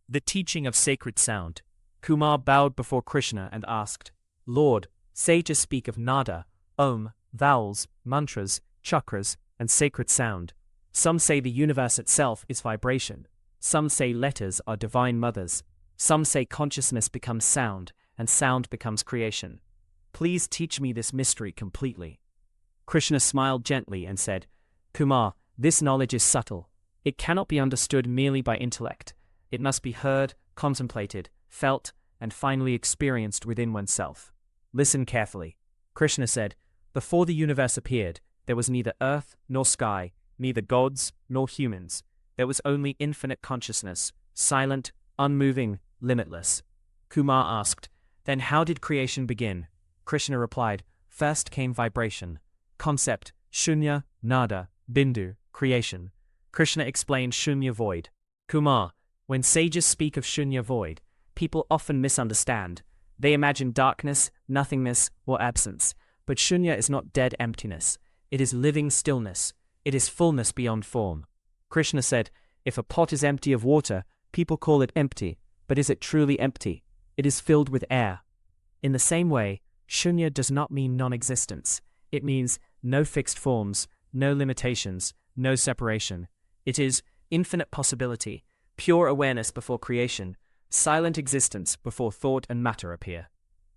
The teaching of sacred sound. Kumar bowed before Krishna and asked, Lord, sages speak of Nāda, Om, vowels, mantras, chakras, and sacred sound. Some say the universe itself is vibration. Some say letters are divine mothers. Some say consciousness becomes sound, and sound becomes creation. Please teach me this mystery completely. Krishna smiled gently and said, Kumar, this knowledge is subtle. It cannot be understood merely by intellect. It must be heard, contemplated, felt, and finally experienced within oneself. Listen carefully. Krishna said, Before the universe appeared, there was neither earth nor sky, neither gods nor humans. There was only infinite consciousness, silent, unmoving, limitless. Kumar asked, Then how did creation begin? Krishna replied, First came vibration. Concept, Śūnya, Nāda, Bindu Creation. Krishna explained Śūnya void. Kumar, when sages speak of Śūnya void, people often misunderstand. They imagine darkness, nothingness, or absence. But Śūnya is not dead emptiness. It is living stillness. It is fullness beyond form. Krishna said, If a pot is empty of water, people call it empty. But is it truly empty? It is filled with air. In the same way, Śūnya does not mean non-existence. It means no fixed forms, no limitations, no separation. It is infinite possibility, pure awareness before creation, silent existence before thought and matter appear.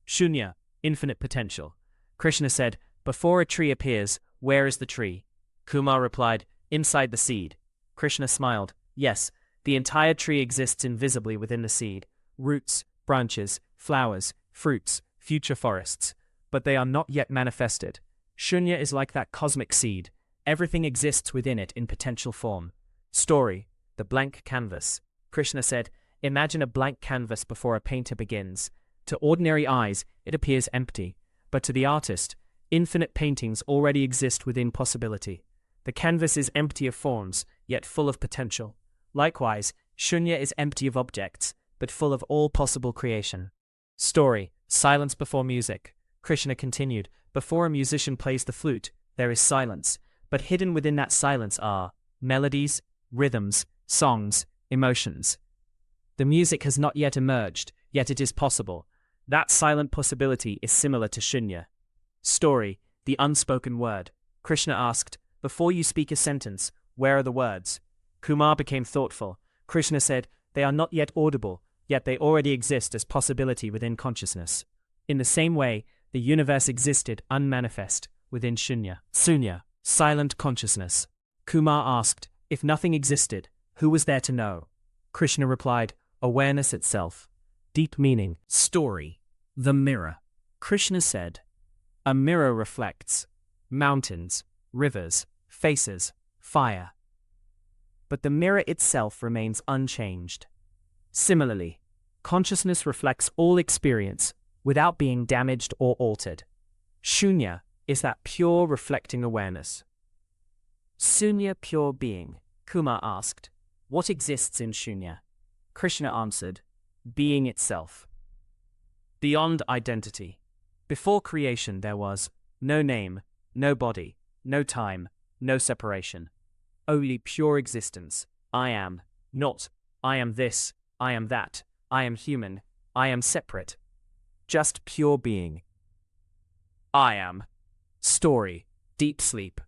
Śūnya, infinite potential. Krishna said, Before a tree appears, where is the tree? Kumar replied, Inside the seed. Krishna smiled, Yes, the entire tree exists invisibly within the seed. Roots, branches, flowers, fruits, future forests. But they are not yet manifested. Śūnya is like that cosmic seed. Everything exists within it in potential form. Story, the blank canvas. Krishna said, Imagine a blank canvas before a painter begins. To ordinary eyes, it appears empty. But to the artist, infinite paintings already exist within possibility. The canvas is empty of forms, yet full of potential. Likewise, Śūnya is empty of objects, but full of all possible creation. Story, silence before music. Krishna continued, Before a musician plays the flute, there is silence, but hidden within that silence are melodies, rhythms, songs, emotions. The music has not yet emerged, yet it is possible. That silent possibility is similar to Śūnya. Story, the unspoken word. Krishna asked, Before you speak a sentence, where are the words? Kumar became thoughtful. Krishna said, They are not yet audible, yet they already exist as possibility within consciousness. In the same way, the universe existed unmanifest within Śūnya, silent consciousness. Kumar asked, If nothing existed, who was there to know? Krishna replied, Awareness itself. Deep meaning. Story, the mirror. Krishna said, A mirror reflects mountains, rivers, faces, fire. But the mirror itself remains unchanged. Similarly, consciousness reflects all experience without being damaged or altered. Śūnya is that pure reflecting awareness. Śūnya, pure being. Kumar asked, What exists in Śūnya? Krishna answered, Being itself. Beyond identity. Before creation there was no name, no body, no time, no separation. Only pure existence. I am, not, I am this, I am that, I am human, I am separate. Just pure being. I am. Story, deep sleep.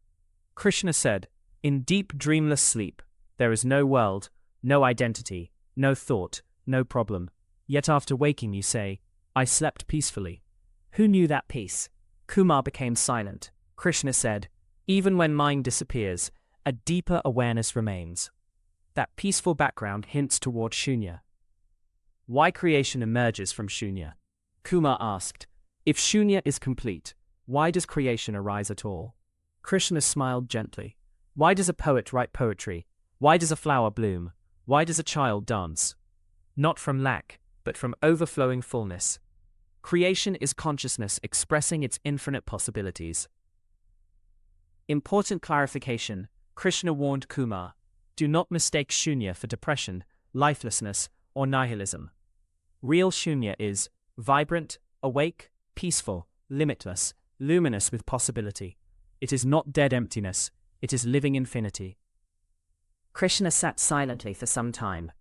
Krishna said, In deep dreamless sleep, there is no world, no identity, no thought, no problem. Yet after waking you say, I slept peacefully. Who knew that peace? Kumar became silent. Krishna said, Even when mind disappears, a deeper awareness remains. That peaceful background hints toward Śūnya. Why creation emerges from Śūnya? Kumar asked, If Śūnya is complete, why does creation arise at all? Krishna smiled gently. Why does a poet write poetry? Why does a flower bloom? Why does a child dance? Not from lack, but from overflowing fullness. Creation is consciousness expressing its infinite possibilities. Important clarification. Krishna warned Kumar, Do not mistake Śūnya for depression, lifelessness, or nihilism. Real Śūnya is vibrant, awake, peaceful, limitless, luminous with possibility. It is not dead emptiness, it is living infinity. Krishna sat silently for some time.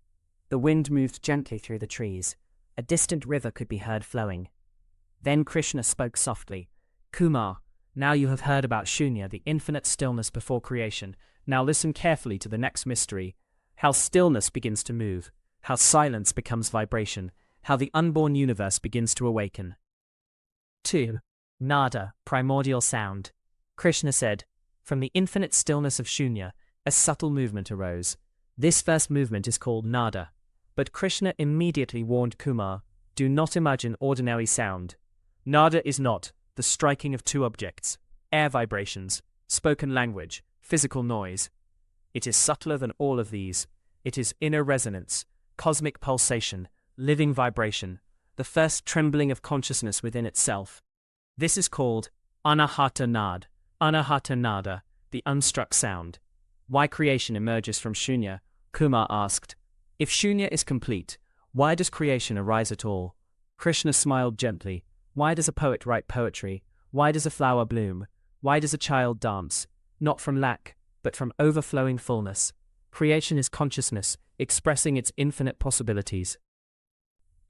The wind moved gently through the trees. A distant river could be heard flowing. Then Krishna spoke softly. Kumar, now you have heard about Śūnya, the infinite stillness before creation. Now listen carefully to the next mystery. How stillness begins to move. How silence becomes vibration. How the unborn universe begins to awaken. 2. Nāda, primordial sound. Krishna said, from the infinite stillness of Śūnya, a subtle movement arose. This first movement is called Nāda. But Krishna immediately warned Kumar, do not imagine ordinary sound. Nāda is not the striking of two objects, air vibrations, spoken language, physical noise. It is subtler than all of these. It is inner resonance, cosmic pulsation, living vibration, the first trembling of consciousness within itself. This is called Anahata Nāda, the unstruck sound. Why creation emerges from Śūnya? Kumar asked. If Śūnya is complete, why does creation arise at all? Krishna smiled gently. Why does a poet write poetry? Why does a flower bloom? Why does a child dance? Not from lack, but from overflowing fullness. Creation is consciousness, expressing its infinite possibilities.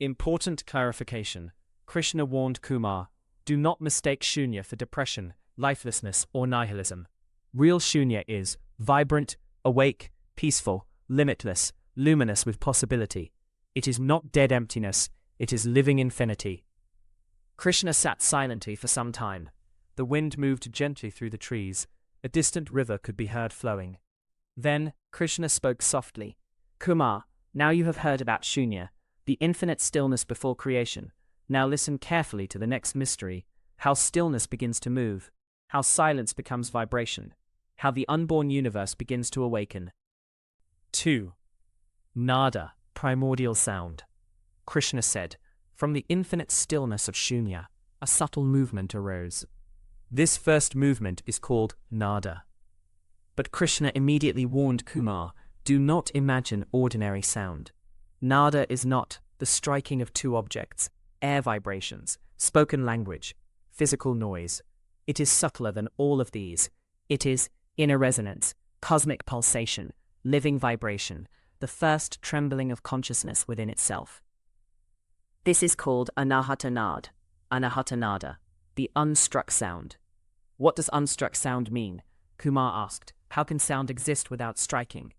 Important clarification. Krishna warned Kumar, do not mistake Śūnya for depression, lifelessness, or nihilism. Real Śūnya is vibrant, awake, peaceful, limitless, luminous with possibility. It is not dead emptiness, it is living infinity. Krishna sat silently for some time. The wind moved gently through the trees. A distant river could be heard flowing. Then Krishna spoke softly. Kumar, now you have heard about Śūnya, the infinite stillness before creation. Now listen carefully to the next mystery. How stillness begins to move. How silence becomes vibration. How the unborn universe begins to awaken. 2. Nāda, primordial sound. Krishna said, from the infinite stillness of Śūnya, a subtle movement arose. This first movement is called Nāda. But Krishna immediately warned Kumar, do not imagine ordinary sound. Nāda is not the striking of two objects, air vibrations, spoken language, physical noise. It is subtler than all of these. It is inner resonance, cosmic pulsation, living vibration, the first trembling of consciousness within itself. This is called Anahata Nāda, the unstruck sound. What does unstruck sound mean? Kumar asked. How can sound exist without striking?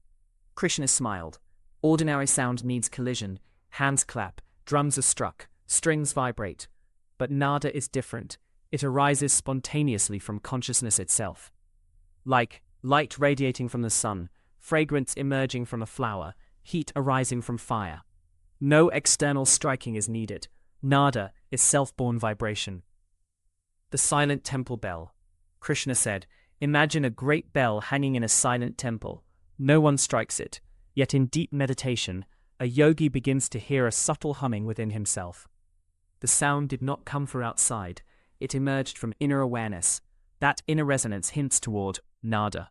Krishna smiled. Ordinary sound needs collision. Hands clap, drums are struck, strings vibrate. But Nāda is different. It arises spontaneously from consciousness itself. Like light radiating from the sun, fragrance emerging from a flower, heat arising from fire. No external striking is needed. Nāda is self-born vibration. The silent temple bell. Krishna said, imagine a great bell hanging in a silent temple. No one strikes it, yet in deep meditation, a yogi begins to hear a subtle humming within himself. The sound did not come from outside, it emerged from inner awareness. That inner resonance hints toward Nāda.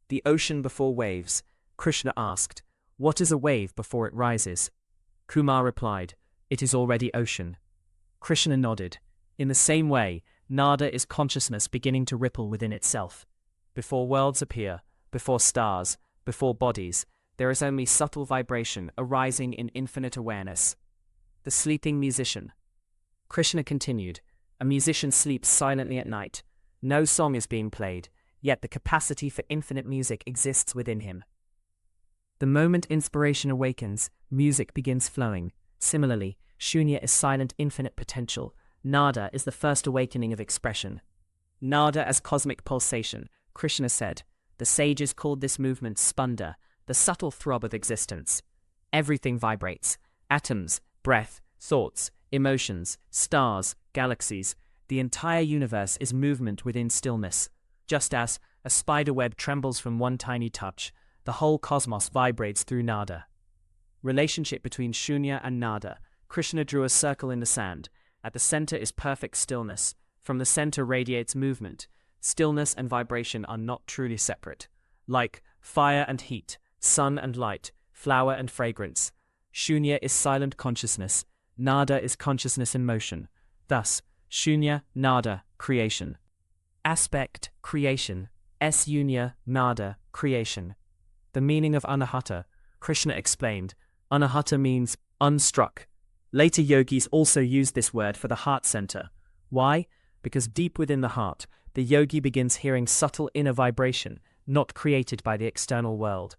The ocean before waves. Krishna asked, what is a wave before it rises? Kumar replied, it is already ocean. Krishna nodded. In the same way, Nāda is consciousness beginning to ripple within itself. Before worlds appear, before stars, before bodies, there is only subtle vibration arising in infinite awareness. The sleeping musician. Krishna continued, a musician sleeps silently at night. No song is being played, yet the capacity for infinite music exists within him. The moment inspiration awakens, music begins flowing. Similarly, Śūnya is silent infinite potential. Nāda is the first awakening of expression. Nāda as cosmic pulsation. Krishna said, the sages called this movement spanda, the subtle throb of existence. Everything vibrates. Atoms, breath, thoughts, emotions, stars, galaxies. The entire universe is movement within stillness. Just as a spider web trembles from one tiny touch, the whole cosmos vibrates through Nāda. Relationship between Śūnya and Nāda. Krishna drew a circle in the sand. At the center is perfect stillness. From the center radiates movement. Stillness and vibration are not truly separate. Like fire and heat, sun and light, flower and fragrance. Śūnya is silent consciousness. Nāda is consciousness in motion. Thus, Śūnya, Nāda, creation. Aspect, creation. Śūnya, Nāda, creation. The meaning of Anahata. Krishna explained, Anahata means unstruck. Later yogis also used this word for the heart center. Why? Because deep within the heart, the yogi begins hearing subtle inner vibration, not created by the external world.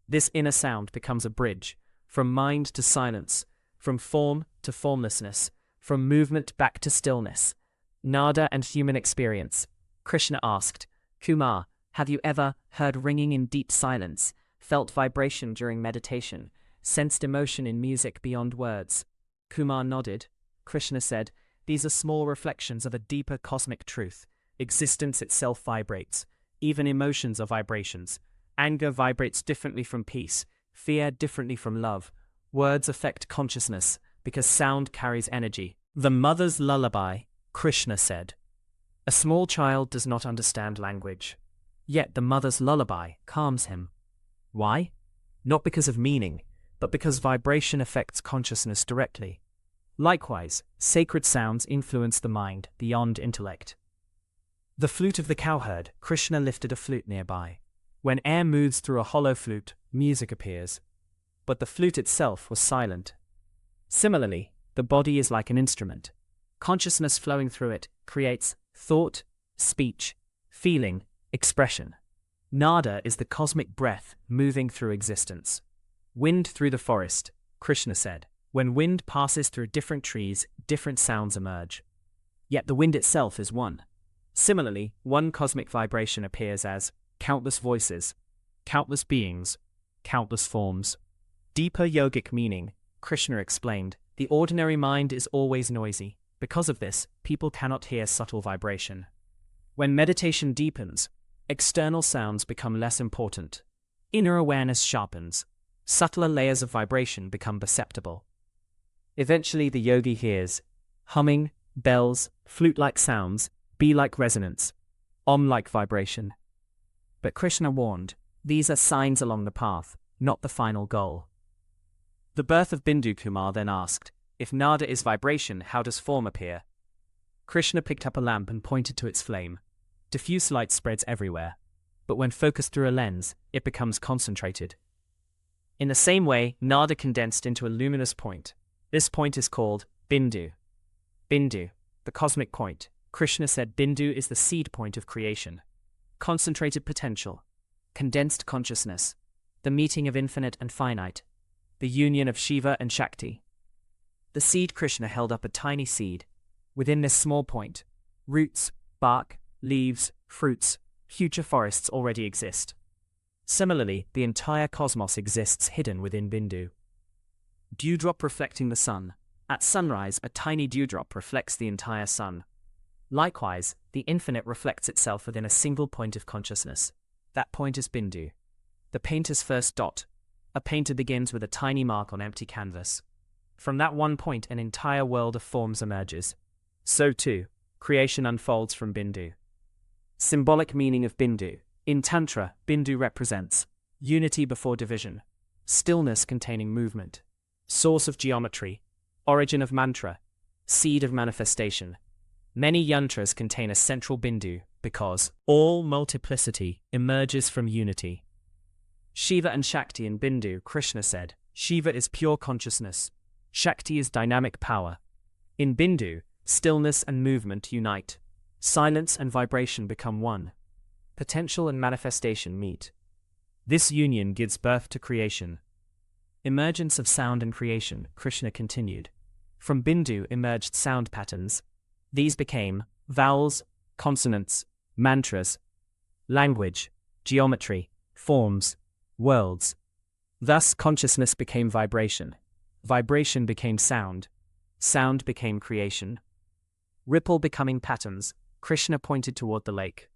This inner sound becomes a bridge, from mind to silence, from form to formlessness, from movement back to stillness. Nāda and human experience. Krishna asked, Kumar, have you ever heard ringing in deep silence, felt vibration during meditation, sensed emotion in music beyond words? Kumar nodded. Krishna said, these are small reflections of a deeper cosmic truth. Existence itself vibrates. Even emotions are vibrations. Anger vibrates differently from peace, fear differently from love. Words affect consciousness, because sound carries energy. The mother's lullaby, Krishna said. A small child does not understand language. Yet the mother's lullaby calms him. Why? Not because of meaning, but because vibration affects consciousness directly. Likewise, sacred sounds influence the mind beyond intellect. The flute of the cowherd. Krishna lifted a flute nearby. When air moves through a hollow flute, music appears. But the flute itself was silent. Similarly, the body is like an instrument. Consciousness flowing through it creates thought, speech, feeling, expression. Nāda is the cosmic breath moving through existence. Wind through the forest, Krishna said. When wind passes through different trees, different sounds emerge. Yet the wind itself is one. Similarly, one cosmic vibration appears as countless voices, countless beings, countless forms. Deeper yogic meaning, Krishna explained, the ordinary mind is always noisy. Because of this, people cannot hear subtle vibration. When meditation deepens, external sounds become less important. Inner awareness sharpens. Subtler layers of vibration become perceptible. Eventually the yogi hears humming, bells, flute-like sounds, bee-like resonance, om-like vibration. But Krishna warned, these are signs along the path, not the final goal. The birth of Bindu. Kumar then asked, if Nāda is vibration, how does form appear? Krishna picked up a lamp and pointed to its flame. Diffuse light spreads everywhere, but when focused through a lens, it becomes concentrated. In the same way, Nāda condensed into a luminous point. This point is called Bindu. Bindu, the cosmic point. Krishna said Bindu is the seed point of creation. Concentrated potential, condensed consciousness, the meeting of infinite and finite, the union of Shiva and Shakti. The seed. Krishna held up a tiny seed. Within this small point, roots, bark, leaves, fruits, future forests already exist. Similarly, the entire cosmos exists hidden within Bindu. Dewdrop reflecting the sun. At sunrise, a tiny dewdrop reflects the entire sun. Likewise, the infinite reflects itself within a single point of consciousness. That point is Bindu. The painter's first dot. A painter begins with a tiny mark on empty canvas. From that one point, an entire world of forms emerges. So too, creation unfolds from Bindu. Symbolic meaning of Bindu. In Tantra, Bindu represents unity before division, stillness containing movement, source of geometry, origin of mantra, seed of manifestation. Many yantras contain a central Bindu because all multiplicity emerges from unity. Shiva and Shakti in Bindu. Krishna said, Shiva is pure consciousness. Shakti is dynamic power. In Bindu, stillness and movement unite. Silence and vibration become one. Potential and manifestation meet. This union gives birth to creation. Emergence of sound and creation. Krishna continued. From Bindu emerged sound patterns. These became vowels, consonants, mantras, language, geometry, forms, worlds. Thus consciousness became vibration. Vibration became sound. Sound became creation. Ripple becoming patterns. Krishna pointed toward the lake.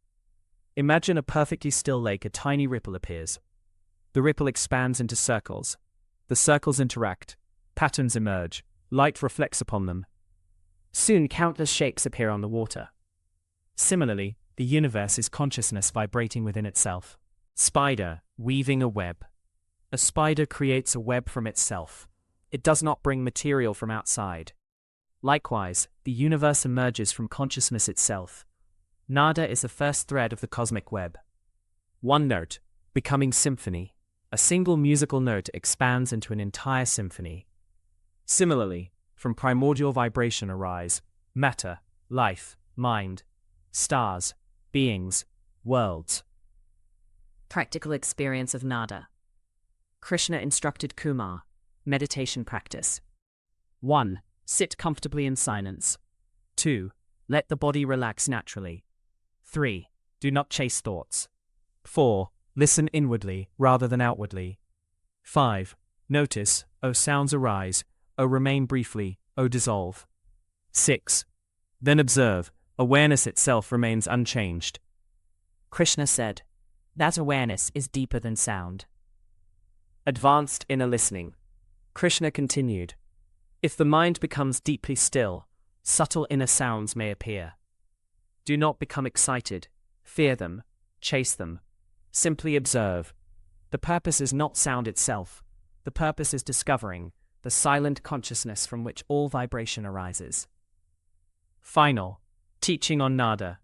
Imagine a perfectly still lake. A tiny ripple appears. The ripple expands into circles. The circles interact. Patterns emerge. Light reflects upon them. Soon countless shapes appear on the water. Similarly, the universe is consciousness vibrating within itself. Spider, weaving a web. A spider creates a web from itself. It does not bring material from outside. Likewise, the universe emerges from consciousness itself. Nāda is the first thread of the cosmic web. One note, becoming symphony. A single musical note expands into an entire symphony. Similarly, from primordial vibration arise matter, life, mind, stars, beings, worlds. Practical experience of Nāda. Krishna instructed Kumar. Meditation practice. 1. Sit comfortably in silence. 2. Let the body relax naturally. 3. Do not chase thoughts. 4. Listen inwardly rather than outwardly. 5. Notice, O sounds arise, O remain briefly, O dissolve. 6. Then observe, awareness itself remains unchanged. Krishna said, that awareness is deeper than sound. Advanced inner listening. Krishna continued, if the mind becomes deeply still, subtle inner sounds may appear. Do not become excited, fear them, chase them. Simply observe. The purpose is not sound itself. The purpose is discovering the silent consciousness from which all vibration arises. Final. Teaching on Nāda.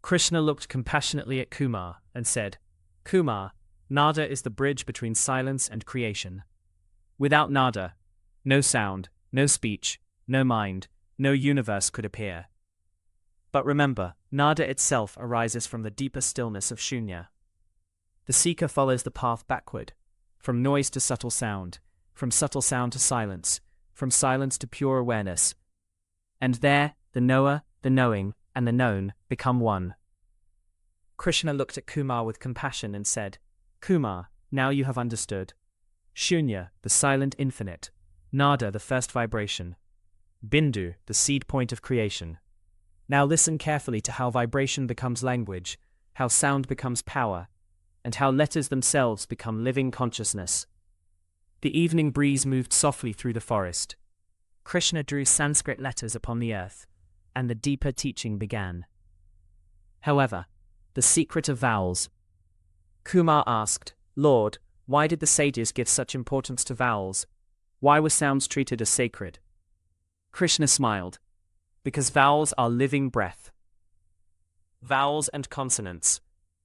Krishna looked compassionately at Kumar and said, Kumar, Nāda is the bridge between silence and creation. Without Nāda, no sound, no speech, no mind, no universe could appear. But remember, Nāda itself arises from the deeper stillness of Śūnya. The seeker follows the path backward, from noise to subtle sound, from subtle sound to silence, from silence to pure awareness. And there, the knower, the knowing, and the known become one. Krishna looked at Kumar with compassion and said, Kumar, now you have understood. Śūnya, the silent infinite. Nāda, the first vibration. Bindu, the seed point of creation. Now listen carefully to how vibration becomes language, how sound becomes power, and how letters themselves become living consciousness. The evening breeze moved softly through the forest. Krishna drew Sanskrit letters upon the earth, and the deeper teaching began. However, the secret of vowels. Kumar asked, Lord, why did the sages give such importance to vowels? Why were sounds treated as sacred? Krishna smiled. Because vowels are living breath. Vowels and consonants.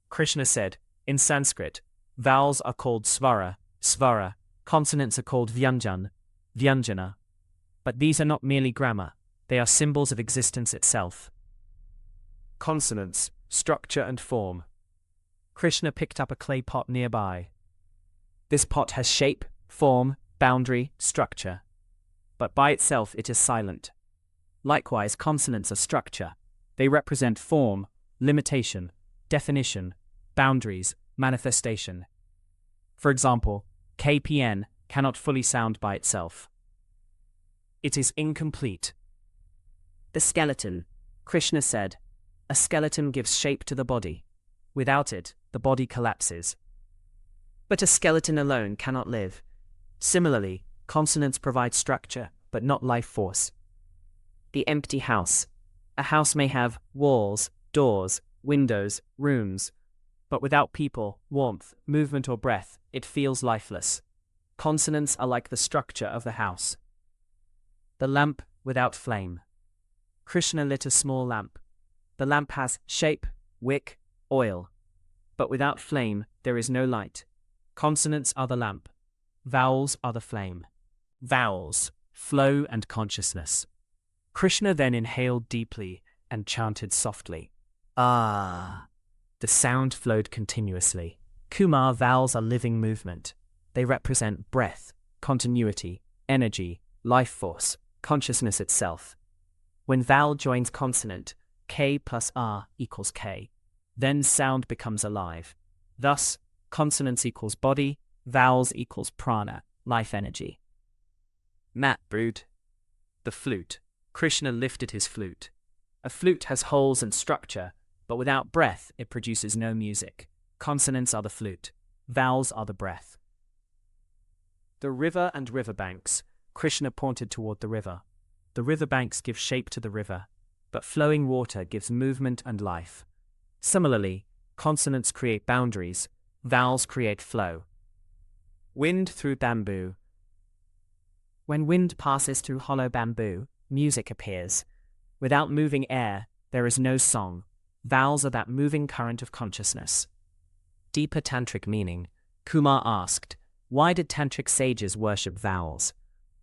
Krishna said, in Sanskrit, vowels are called svara, svara, consonants are called vyanjan, vyanjana. But these are not merely grammar, they are symbols of existence itself. Consonants, structure and form. Krishna picked up a clay pot nearby. This pot has shape, form, boundary, structure. But by itself it is silent. Likewise, consonants are structure. They represent form, limitation, definition, boundaries, manifestation. For example, KPN cannot fully sound by itself. It is incomplete. The skeleton. Krishna said, a skeleton gives shape to the body. Without it, the body collapses. But a skeleton alone cannot live. Similarly, consonants provide structure, but not life force. The empty house. A house may have walls, doors, windows, rooms, but without people, warmth, movement or breath, it feels lifeless. Consonants are like the structure of the house. The lamp without flame. Krishna lit a small lamp. The lamp has shape, wick, oil. But without flame, there is no light. Consonants are the lamp. Vowels are the flame. Vowels, flow and consciousness. Krishna then inhaled deeply and chanted softly. Ah. The sound flowed continuously. Kumar, vowels are living movement. They represent breath, continuity, energy, life force, consciousness itself. When vowel joins consonant, K plus R equals K. Then sound becomes alive. Thus, consonants equals body, vowels equals prana, life energy. Mat brood. The flute. Krishna lifted his flute. A flute has holes and structure, but without breath it produces no music. Consonants are the flute. Vowels are the breath. The river and riverbanks. Krishna pointed toward the river. The riverbanks give shape to the river, but flowing water gives movement and life. Similarly, consonants create boundaries, vowels create flow. Wind through bamboo. When wind passes through hollow bamboo, music appears. Without moving air, there is no song. Vowels are that moving current of consciousness. Deeper tantric meaning. Kumar asked, "Why did tantric sages worship vowels?"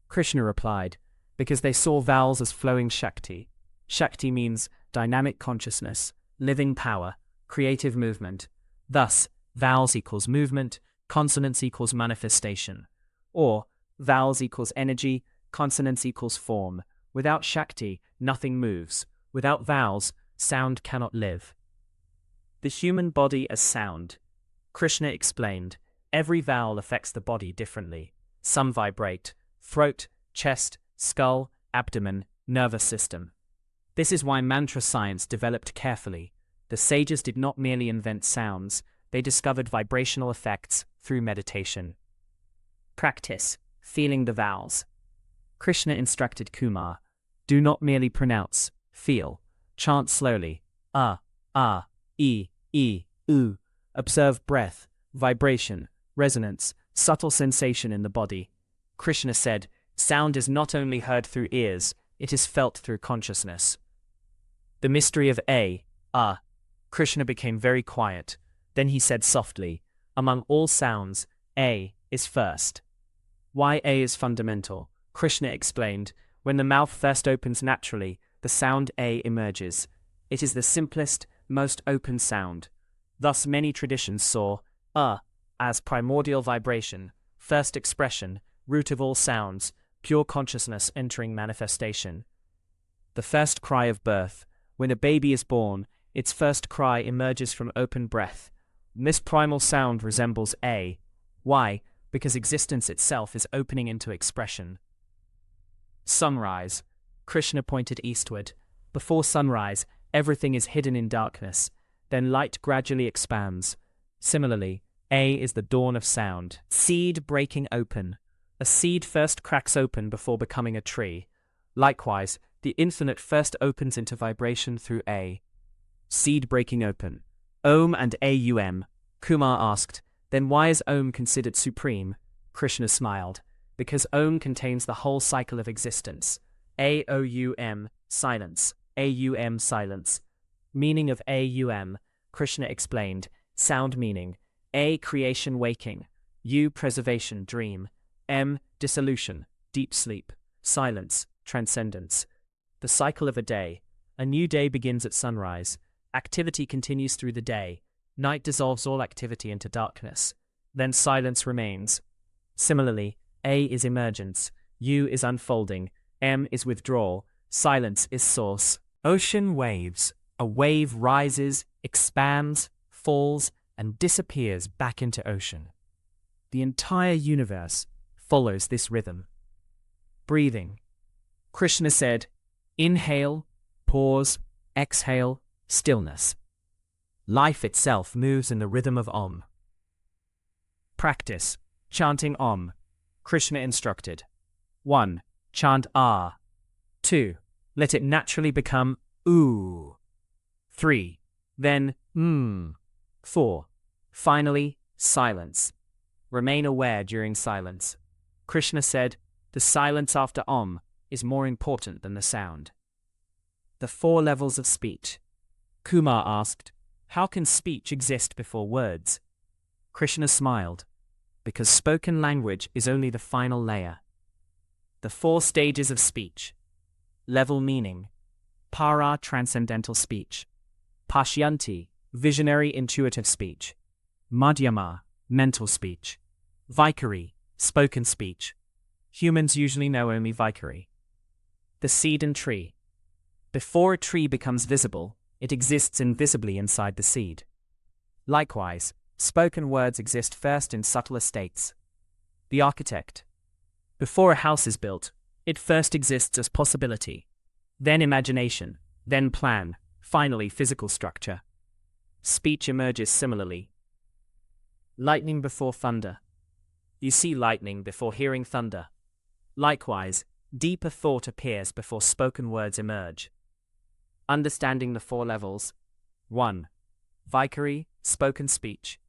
Krishna replied, "Because they saw vowels as flowing Shakti. Shakti means dynamic consciousness, living power, creative movement. Thus, vowels equals movement, consonance equals manifestation. Or, vowels equals energy, consonance equals form. Without Shakti, nothing moves. Without vowels, sound cannot live." The human body as sound. Krishna explained, every vowel affects the body differently. Some vibrate: throat, chest, skull, abdomen, nervous system. This is why mantra science developed carefully. The sages did not merely invent sounds, they discovered vibrational effects through meditation. Practice, feeling the vowels. Krishna instructed Kumar, do not merely pronounce, feel. Chant slowly, e, u. Observe breath, vibration, resonance, subtle sensation in the body. Krishna said, sound is not only heard through ears, it is felt through consciousness. The mystery of A. Krishna became very quiet. Then he said softly, among all sounds, A is first. Why A is fundamental? Krishna explained, when the mouth first opens naturally, the sound A emerges. It is the simplest, most open sound. Thus many traditions saw as primordial vibration, first expression, root of all sounds, pure consciousness entering manifestation. The first cry of birth. When a baby is born, its first cry emerges from open breath. This primal sound resembles A. Why? Because existence itself is opening into expression. Sunrise. Krishna pointed eastward. Before sunrise, everything is hidden in darkness. Then light gradually expands. Similarly, A is the dawn of sound. Seed breaking open. A seed first cracks open before becoming a tree. Likewise, the infinite first opens into vibration through A. Seed breaking open. Om and Aum. Kumar asked, then why is Om considered supreme? Krishna smiled. Because Om contains the whole cycle of existence. Aum, silence. Aum, silence. Meaning of Aum, Krishna explained. Sound meaning. A, creation, waking. U, preservation, dream. M, dissolution, deep sleep. Silence, transcendence. The cycle of a day. A new day begins at sunrise. Activity continues through the day. Night dissolves all activity into darkness. Then silence remains. Similarly, A is emergence. U is unfolding. M is withdrawal. Silence is source. Ocean waves. A wave rises, expands, falls, and disappears back into ocean. The entire universe follows this rhythm. Breathing. Krishna said, inhale, pause, exhale, stillness. Life itself moves in the rhythm of Om. Practice, chanting Om. Krishna instructed. 1. Chant Ah. 2. Let it naturally become Oo. 3. Then 4. Finally, silence. Remain aware during silence. Krishna said, the silence after Om is more important than the sound. The 4 levels of speech. Kumar asked, how can speech exist before words? Krishna smiled, because spoken language is only the final layer. The 4 stages of speech. Level meaning. Para, transcendental speech. Pashyanti, visionary intuitive speech. Madhyama, mental speech. Vaikari, spoken speech. Humans usually know only Vaikari. The seed and tree. Before a tree becomes visible, it exists invisibly inside the seed. Likewise, spoken words exist first in subtler states. The architect. Before a house is built, it first exists as possibility, then imagination, then plan, finally physical structure. Speech emerges similarly. Lightning before thunder. You see lightning before hearing thunder. Likewise, deeper thought appears before spoken words emerge. Understanding the 4 levels. 1. Vaikari, spoken speech.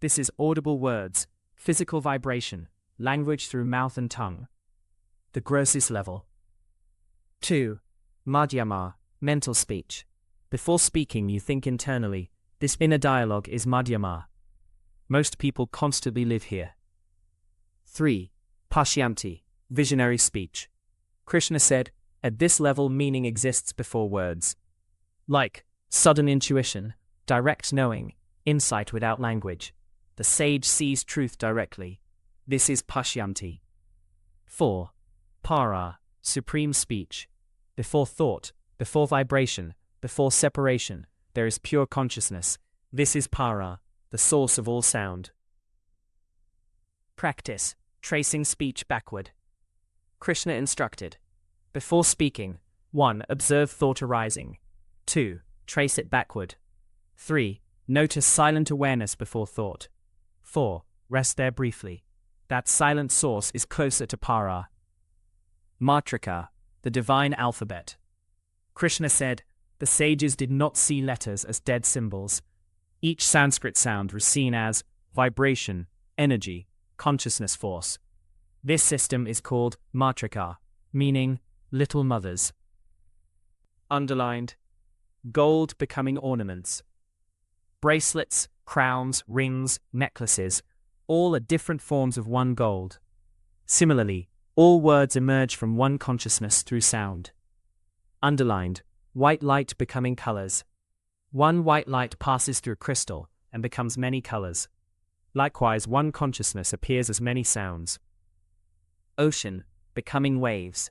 This is audible words, physical vibration, language through mouth and tongue. The grossest level. 2. Madhyama, mental speech. Before speaking, you think internally. This inner dialogue is Madhyama. Most people constantly live here. 3. Pashyanti, visionary speech. Krishna said, at this level meaning exists before words. Like sudden intuition, direct knowing, insight without language. The sage sees truth directly. This is Pashyanti. 4. Para, supreme speech. Before thought, before vibration, before separation, there is pure consciousness. This is Para, the source of all sound. Practice, tracing speech backward. Krishna instructed. Before speaking, 1. Observe thought arising. 2. Trace it backward. 3. Notice silent awareness before thought. 4. Rest there briefly. That silent source is closer to Para. Matrika, the divine alphabet. Krishna said, the sages did not see letters as dead symbols. Each Sanskrit sound was seen as vibration, energy, consciousness force. This system is called Matrika, meaning little mothers. Underlined. Gold becoming ornaments. Bracelets, crowns, rings, necklaces, all are different forms of one gold. Similarly, all words emerge from one consciousness through sound. Underlined. White light becoming colors. One white light passes through crystal and becomes many colors. Likewise, one consciousness appears as many sounds. Ocean, becoming waves.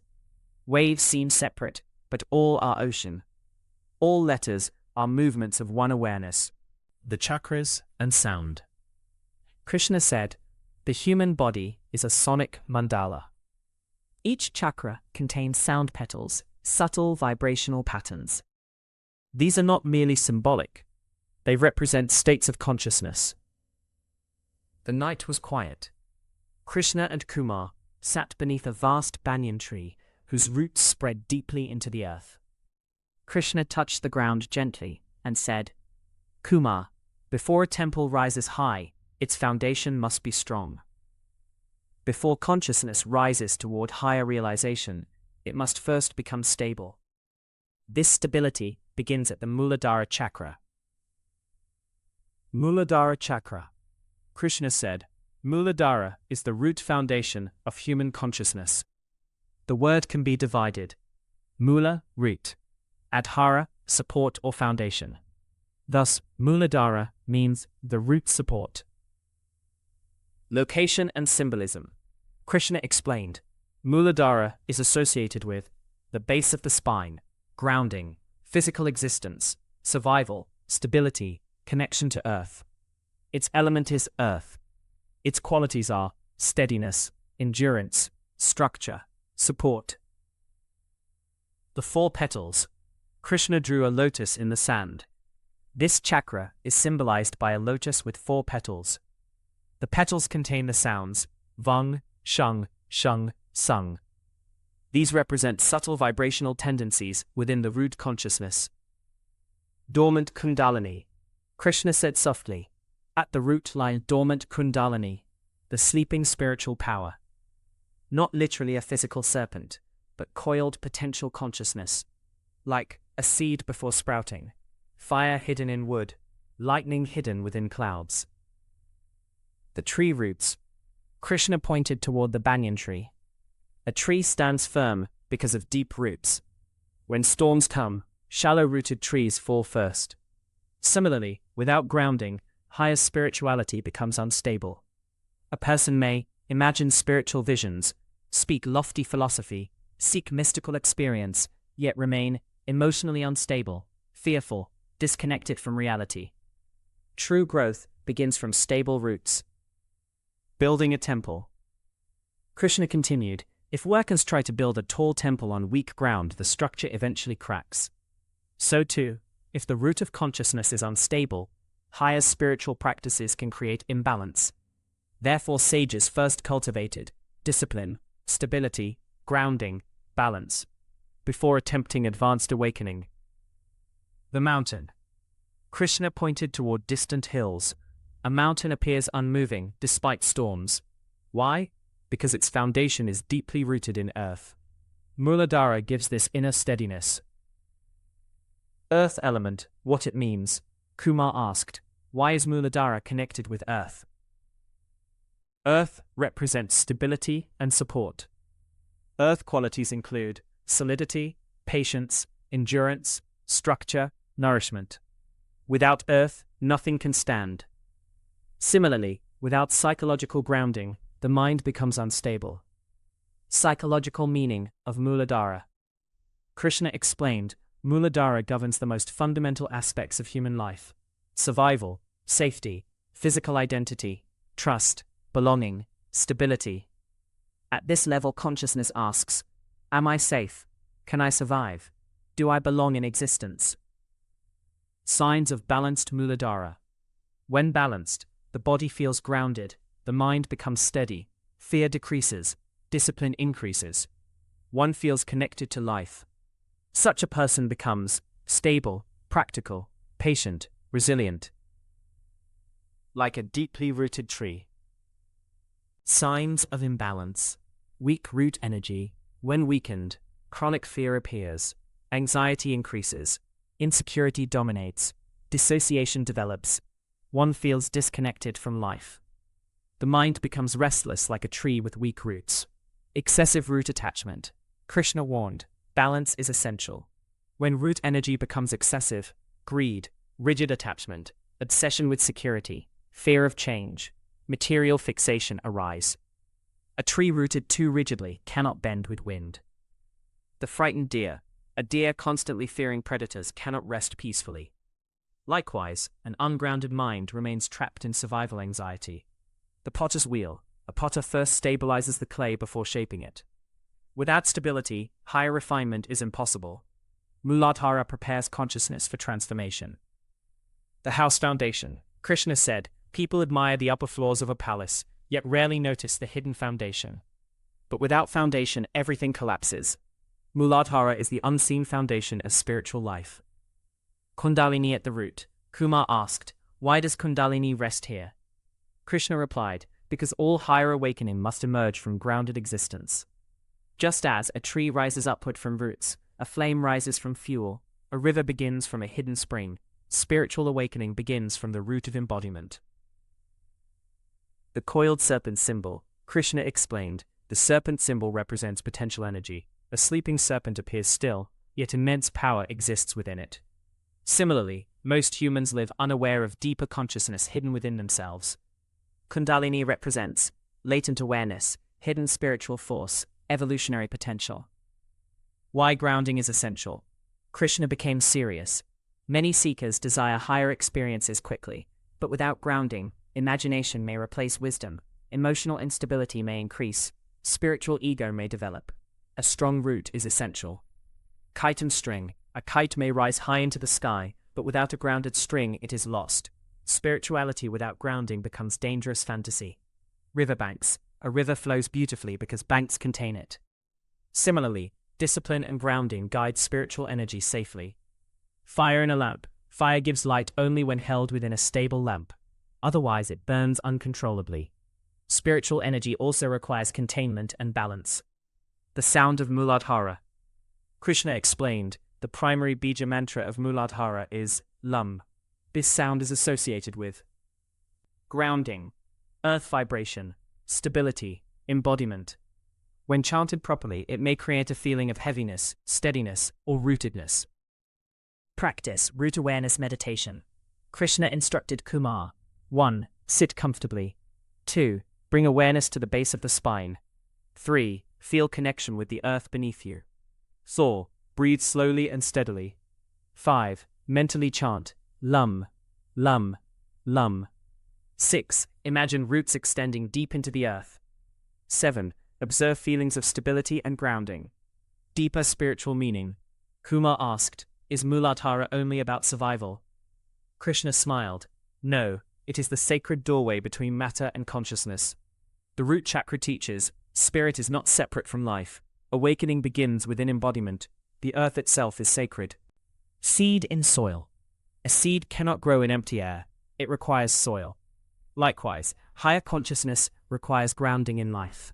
Waves seem separate, but all are ocean. All letters are movements of one awareness. The chakras and sound. Krishna said, the human body is a sonic mandala. Each chakra contains sound petals, subtle vibrational patterns. These are not merely symbolic. They represent states of consciousness. The night was quiet. Krishna and Kumar sat beneath a vast banyan tree whose roots spread deeply into the earth. Krishna touched the ground gently and said, Kumar, before a temple rises high, its foundation must be strong. Before consciousness rises toward higher realization, it must first become stable. This stability begins at the Muladhara chakra. Muladhara chakra. Krishna said, Muladhara is the root foundation of human consciousness. The word can be divided. Mula, root. Adhara, support or foundation. Thus, Muladhara means the root support. Location and symbolism. Krishna explained, Muladhara is associated with the base of the spine, grounding, physical existence, survival, stability, connection to earth. Its element is earth. Its qualities are steadiness, endurance, structure, support. The 4 petals. Krishna drew a lotus in the sand. This chakra is symbolized by a lotus with 4 petals. The petals contain the sounds vang, shang, shung, sung. These represent subtle vibrational tendencies within the root consciousness. Dormant Kundalini. Krishna said softly, at the root lies dormant Kundalini, the sleeping spiritual power. Not literally a physical serpent, but coiled potential consciousness. Like a seed before sprouting, fire hidden in wood, lightning hidden within clouds. The tree roots. Krishna pointed toward the banyan tree. A tree stands firm because of deep roots. When storms come, shallow-rooted trees fall first. Similarly, without grounding, higher spirituality becomes unstable. A person may imagine spiritual visions, speak lofty philosophy, seek mystical experience, yet remain emotionally unstable, fearful, disconnected from reality. True growth begins from stable roots. Building a temple. Krishna continued, if workers try to build a tall temple on weak ground, the structure eventually cracks. So too, if the root of consciousness is unstable, higher spiritual practices can create imbalance. Therefore, sages first cultivated discipline, stability, grounding, balance, before attempting advanced awakening. The mountain. Krishna pointed toward distant hills. A mountain appears unmoving despite storms. Why? Because its foundation is deeply rooted in earth. Muladhara gives this inner steadiness. Earth element, what it means? Kumar asked, why is Muladhara connected with earth? Earth represents stability and support. Earth qualities include solidity, patience, endurance, structure, nourishment. Without earth, nothing can stand. Similarly, without psychological grounding, the mind becomes unstable. Psychological meaning of Muladhara. Krishna explained, Muladhara governs the most fundamental aspects of human life: survival, safety, physical identity, trust, belonging, stability. At this level, consciousness asks, am I safe? Can I survive? Do I belong in existence? Signs of balanced Muladhara. When balanced, the body feels grounded, the mind becomes steady, fear decreases, discipline increases. One feels connected to life. Such a person becomes stable, practical, patient, resilient. Like a deeply rooted tree. Signs of imbalance. Weak root energy. When weakened, chronic fear appears, anxiety increases, insecurity dominates, dissociation develops. One feels disconnected from life. The mind becomes restless like a tree with weak roots. Excessive root attachment. Krishna warned, balance is essential. When root energy becomes excessive, greed, rigid attachment, obsession with security, fear of change, material fixation arise. A tree rooted too rigidly cannot bend with wind. The frightened deer. A deer constantly fearing predators cannot rest peacefully. Likewise, an ungrounded mind remains trapped in survival anxiety. The potter's wheel. A potter first stabilizes the clay before shaping it. Without stability, higher refinement is impossible. Muladhara prepares consciousness for transformation. The house foundation. Krishna said, people admire the upper floors of a palace, yet rarely notice the hidden foundation. But without foundation, everything collapses. Muladhara is the unseen foundation of spiritual life. Kundalini at the root. Kumar asked, why does Kundalini rest here? Krishna replied, because all higher awakening must emerge from grounded existence. Just as a tree rises upward from roots, a flame rises from fuel, a river begins from a hidden spring, spiritual awakening begins from the root of embodiment. The coiled serpent symbol. Krishna explained, the serpent symbol represents potential energy. A sleeping serpent appears still, yet immense power exists within it. Similarly, most humans live unaware of deeper consciousness hidden within themselves. Kundalini represents latent awareness, hidden spiritual force, evolutionary potential. Why grounding is essential. Krishna became serious. Many seekers desire higher experiences quickly, but without grounding, imagination may replace wisdom, emotional instability may increase, spiritual ego may develop. A strong root is essential. Kite and string. A kite may rise high into the sky, but without a grounded string it is lost. Spirituality without grounding becomes dangerous fantasy. Riverbanks. A river flows beautifully because banks contain it. Similarly, discipline and grounding guide spiritual energy safely. Fire in a lamp. Fire gives light only when held within a stable lamp. Otherwise it burns uncontrollably. Spiritual energy also requires containment and balance. The sound of Muladhara. Krishna explained, the primary bija mantra of Muladhara is Lum. This sound is associated with grounding, earth vibration, stability, embodiment. When chanted properly, it may create a feeling of heaviness, steadiness, or rootedness. Practice root awareness meditation. Krishna instructed Kumar. 1. Sit comfortably. 2. Bring awareness to the base of the spine. 3. Feel connection with the earth beneath you. 4. Breathe slowly and steadily. 5. Mentally chant, Lum, Lum, Lum. 6. Imagine roots extending deep into the earth. 7. Observe feelings of stability and grounding. Deeper spiritual meaning. Kumar asked, is Muladhara only about survival? Krishna smiled. No, it is the sacred doorway between matter and consciousness. The root chakra teaches, spirit is not separate from life. Awakening begins within embodiment. The earth itself is sacred. Seed in soil. A seed cannot grow in empty air. It requires soil. Likewise, higher consciousness requires grounding in life.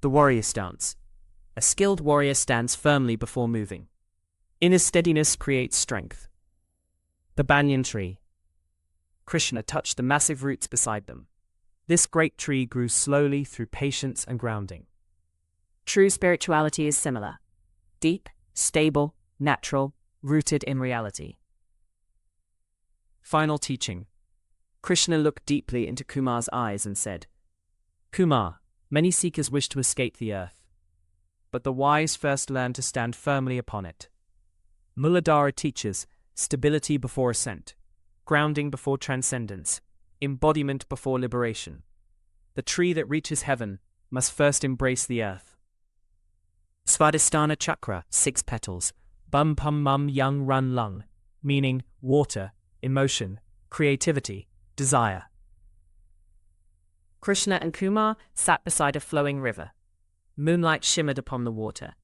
The warrior stance. A skilled warrior stands firmly before moving. Inner steadiness creates strength. The banyan tree. Krishna touched the massive roots beside them. This great tree grew slowly through patience and grounding. True spirituality is similar. Deep, stable, natural, rooted in reality. Final teaching. Krishna looked deeply into Kumar's eyes and said, Kumar, many seekers wish to escape the earth, but the wise first learn to stand firmly upon it. Muladhara teaches stability before ascent, grounding before transcendence, embodiment before liberation. The tree that reaches heaven must first embrace the earth. Svadhisthana chakra, 6 petals. Bum pum mum yung run lung, meaning water, emotion, creativity, desire. Krishna and Kumar sat beside a flowing river. Moonlight shimmered upon the water.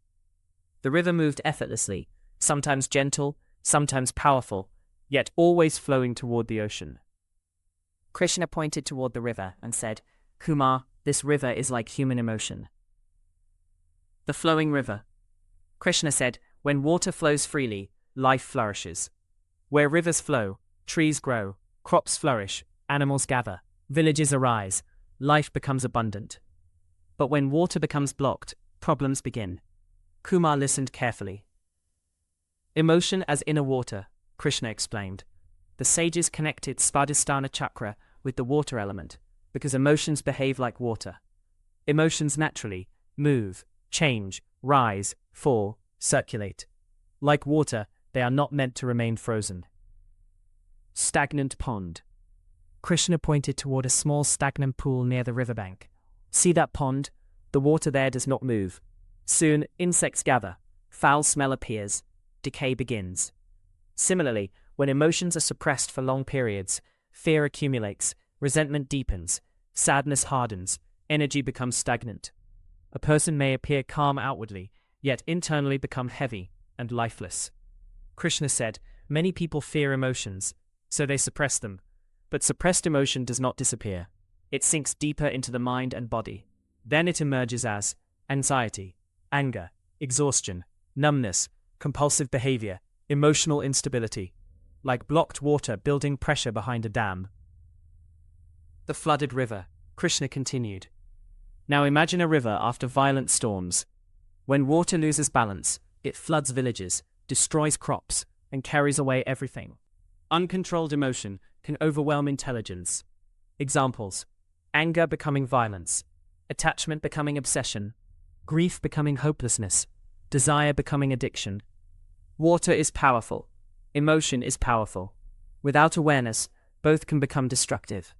The river moved effortlessly, sometimes gentle, sometimes powerful, yet always flowing toward the ocean. Krishna pointed toward the river and said, Kumar, this river is like human emotion. The flowing river. Krishna said, when water flows freely, life flourishes. Where rivers flow, trees grow, crops flourish, animals gather, villages arise, life becomes abundant. But when water becomes blocked, problems begin. Kumar listened carefully. Emotion as inner water, Krishna explained. The sages connected Svadhisthana chakra with the water element, because emotions behave like water. Emotions naturally move, change, rise, fall, circulate. Like water, they are not meant to remain frozen. Stagnant pond. Krishna pointed toward a small stagnant pool near the riverbank. See that pond? The water there does not move. Soon, insects gather, foul smell appears, decay begins. Similarly, when emotions are suppressed for long periods, fear accumulates, resentment deepens, sadness hardens, energy becomes stagnant. A person may appear calm outwardly, yet internally become heavy and lifeless. Krishna said, many people fear emotions, so they suppress them. But suppressed emotion does not disappear. It sinks deeper into the mind and body. Then it emerges as anxiety, anger, exhaustion, numbness, compulsive behavior, emotional instability, like blocked water building pressure behind a dam. The flooded river, Krishna continued. Now imagine a river after violent storms. When water loses balance, it floods villages, destroys crops, and carries away everything. Uncontrolled emotion can overwhelm intelligence. Examples: anger becoming violence, attachment becoming obsession, grief becoming hopelessness, desire becoming addiction. Water is powerful. Emotion is powerful. Without awareness, both can become destructive.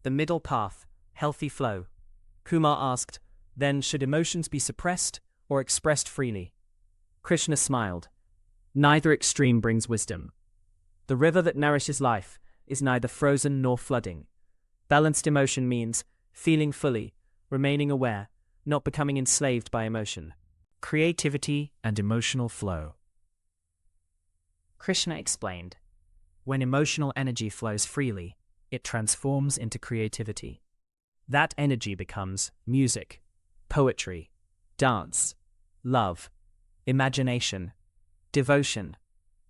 The middle path, healthy flow. Kumar asked, then should emotions be suppressed or expressed freely? Krishna smiled. Neither extreme brings wisdom. The river that nourishes life is neither frozen nor flooding. Balanced emotion means feeling fully, remaining aware, not becoming enslaved by emotion. Creativity and emotional flow. Krishna explained, when emotional energy flows freely, it transforms into creativity. That energy becomes music, poetry, dance, love, imagination, devotion,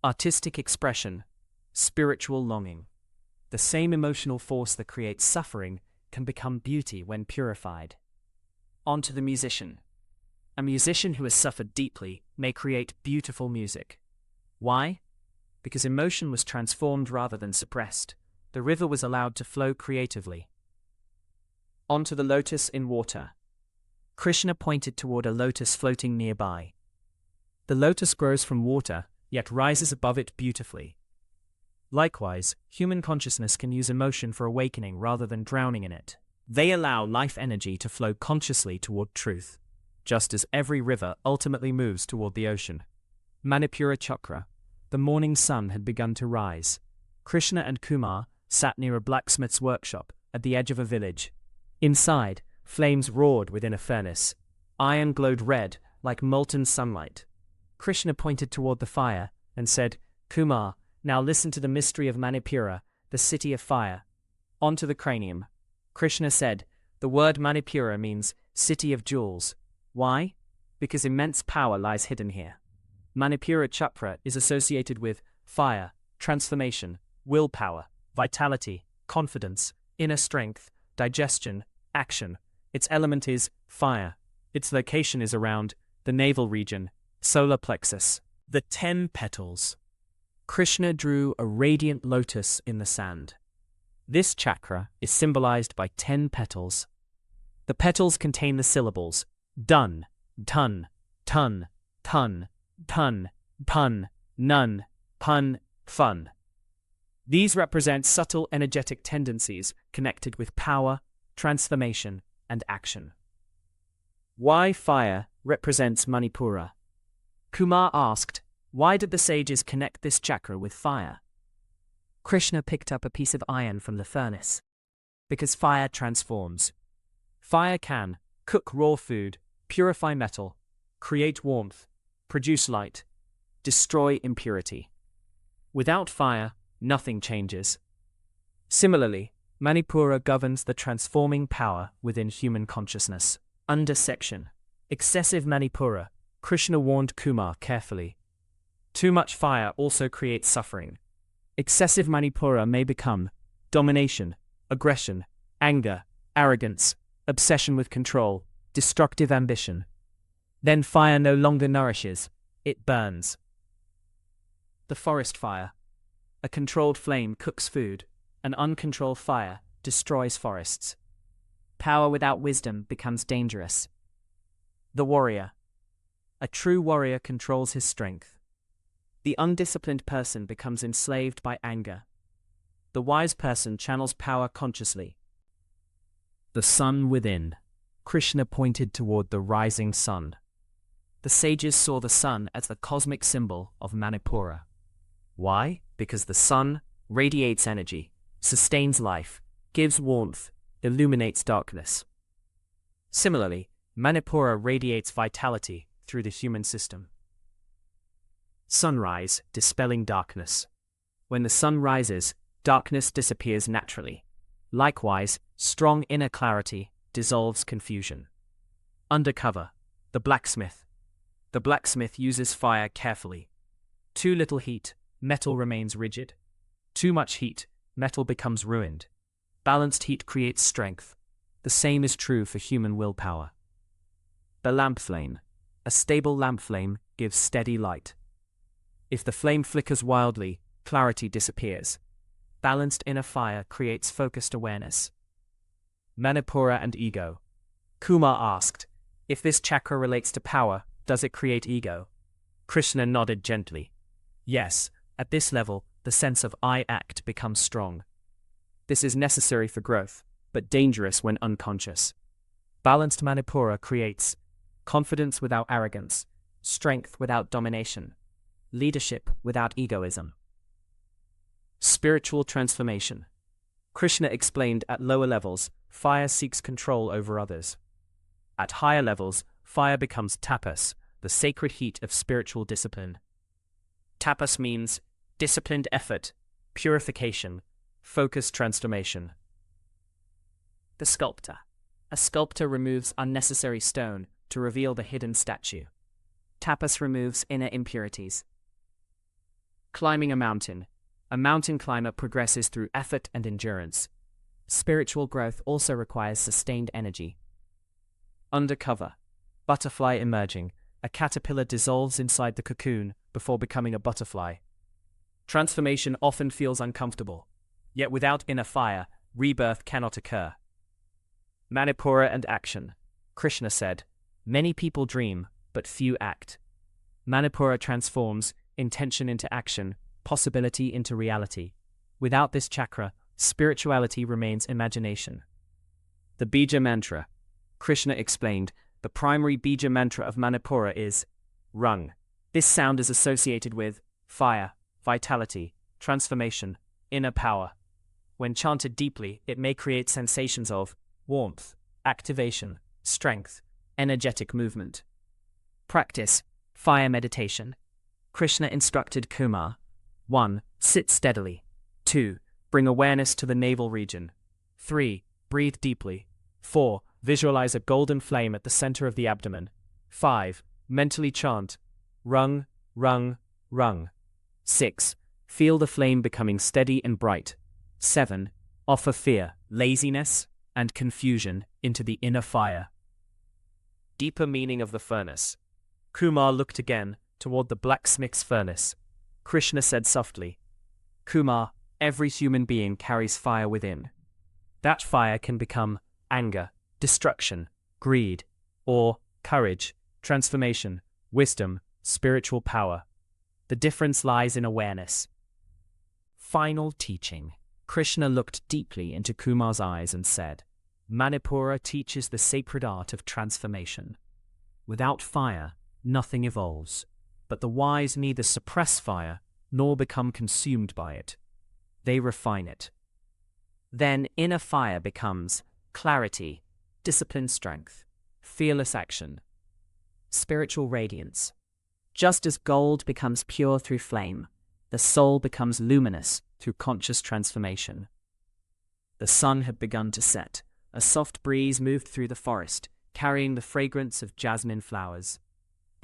artistic expression, spiritual longing. The same emotional force that creates suffering can become beauty when purified. On to the musician. A musician who has suffered deeply may create beautiful music. Why? Because emotion was transformed rather than suppressed. The river was allowed to flow creatively. On to the lotus in water. Krishna pointed toward a lotus floating nearby. The lotus grows from water, yet rises above it beautifully. Likewise, human consciousness can use emotion for awakening rather than drowning in it. They allow life energy to flow consciously toward truth, just as every river ultimately moves toward the ocean. Manipura chakra. The morning sun had begun to rise. Krishna and Kumar sat near a blacksmith's workshop at the edge of a village. Inside, flames roared within a furnace. Iron glowed red, like molten sunlight. Krishna pointed toward the fire and said, Kumar, now listen to the mystery of Manipura, the city of fire. On to the cranium. Krishna said, the word Manipura means city of jewels. Why? Because immense power lies hidden here. Manipura chakra is associated with fire, transformation, willpower, vitality, confidence, inner strength, digestion, action. Its element is fire. Its location is around the navel region, solar plexus. The 10 petals. Krishna drew a radiant lotus in the sand. This chakra is symbolized by 10 petals. The petals contain the syllables dun, tun, tun, tun, tun, pun, nun, pun, fun. These represent subtle energetic tendencies connected with power, transformation, and action. Why fire represents Manipura? Kumar asked, why did the sages connect this chakra with fire? Krishna picked up a piece of iron from the furnace. Because fire transforms. Fire can cook raw food, purify metal, create warmth, produce light, destroy impurity. Without fire, nothing changes. Similarly, Manipura governs the transforming power within human consciousness. Under section Excessive Manipura, Krishna warned Kumar carefully. Too much fire also creates suffering. Excessive Manipura may become domination, aggression, anger, arrogance, obsession with control, destructive ambition. Then fire no longer nourishes, it burns. The forest fire. A controlled flame cooks food, an uncontrolled fire destroys forests. Power without wisdom becomes dangerous. The warrior. A true warrior controls his strength. The undisciplined person becomes enslaved by anger. The wise person channels power consciously. The sun within. Krishna pointed toward the rising sun. The sages saw the sun as the cosmic symbol of Manipura. Why? Because the sun radiates energy, sustains life, gives warmth, illuminates darkness. Similarly, Manipura radiates vitality through the human system. Sunrise, dispelling darkness. When the sun rises, darkness disappears naturally. Likewise, strong inner clarity dissolves confusion. Undercover, the blacksmith. The blacksmith uses fire carefully. Too little heat, metal remains rigid. Too much heat, metal becomes ruined. Balanced heat creates strength. The same is true for human willpower. The lamp flame. A stable lamp flame gives steady light. If the flame flickers wildly, clarity disappears. Balanced inner fire creates focused awareness. Manipura and ego. Kumar asked, if this chakra relates to power, does it create ego? Krishna nodded gently. Yes, at this level, the sense of I act becomes strong. This is necessary for growth, but dangerous when unconscious. Balanced Manipura creates confidence without arrogance, strength without domination, leadership without egoism. Spiritual transformation. Krishna explained at lower levels, fire seeks control over others. At higher levels, fire becomes tapas, the sacred heat of spiritual discipline. Tapas means disciplined effort, purification, focused transformation. The sculptor. A sculptor removes unnecessary stone to reveal the hidden statue. Tapas removes inner impurities. Climbing a mountain. A mountain climber progresses through effort and endurance. Spiritual growth also requires sustained energy. Undercover. Butterfly emerging. A caterpillar dissolves inside the cocoon before becoming a butterfly. Transformation often feels uncomfortable. Yet without inner fire, rebirth cannot occur. Manipura and action. Krishna said, many people dream, but few act. Manipura transforms intention into action, possibility into reality. Without this chakra, spirituality remains imagination. The Bija mantra. Krishna explained, the primary Bija mantra of Manipura is Rung. This sound is associated with fire, vitality, transformation, inner power. When chanted deeply, it may create sensations of warmth, activation, strength, energetic movement. Practice. Fire meditation. Krishna instructed Kumar. 1. Sit steadily. 2. Bring awareness to the navel region. 3. Breathe deeply. 4. Visualize a golden flame at the center of the abdomen. 5. Mentally chant. Rung, rung, rung. 6. Feel the flame becoming steady and bright. 7. Offer fear, laziness, and confusion into the inner fire. Deeper meaning of the furnace. Kumar looked again toward the blacksmith's furnace. Krishna said softly, Kumar, every human being carries fire within. That fire can become anger, destruction, greed, or courage, transformation, wisdom, spiritual power. The difference lies in awareness. Final teaching. Krishna looked deeply into Kumar's eyes and said, Manipura teaches the sacred art of transformation. Without fire, nothing evolves, but the wise neither suppress fire nor become consumed by it. They refine it. Then inner fire becomes clarity, disciplined strength, fearless action, spiritual radiance. Just as gold becomes pure through flame, the soul becomes luminous through conscious transformation. The sun had begun to set. A soft breeze moved through the forest, carrying the fragrance of jasmine flowers.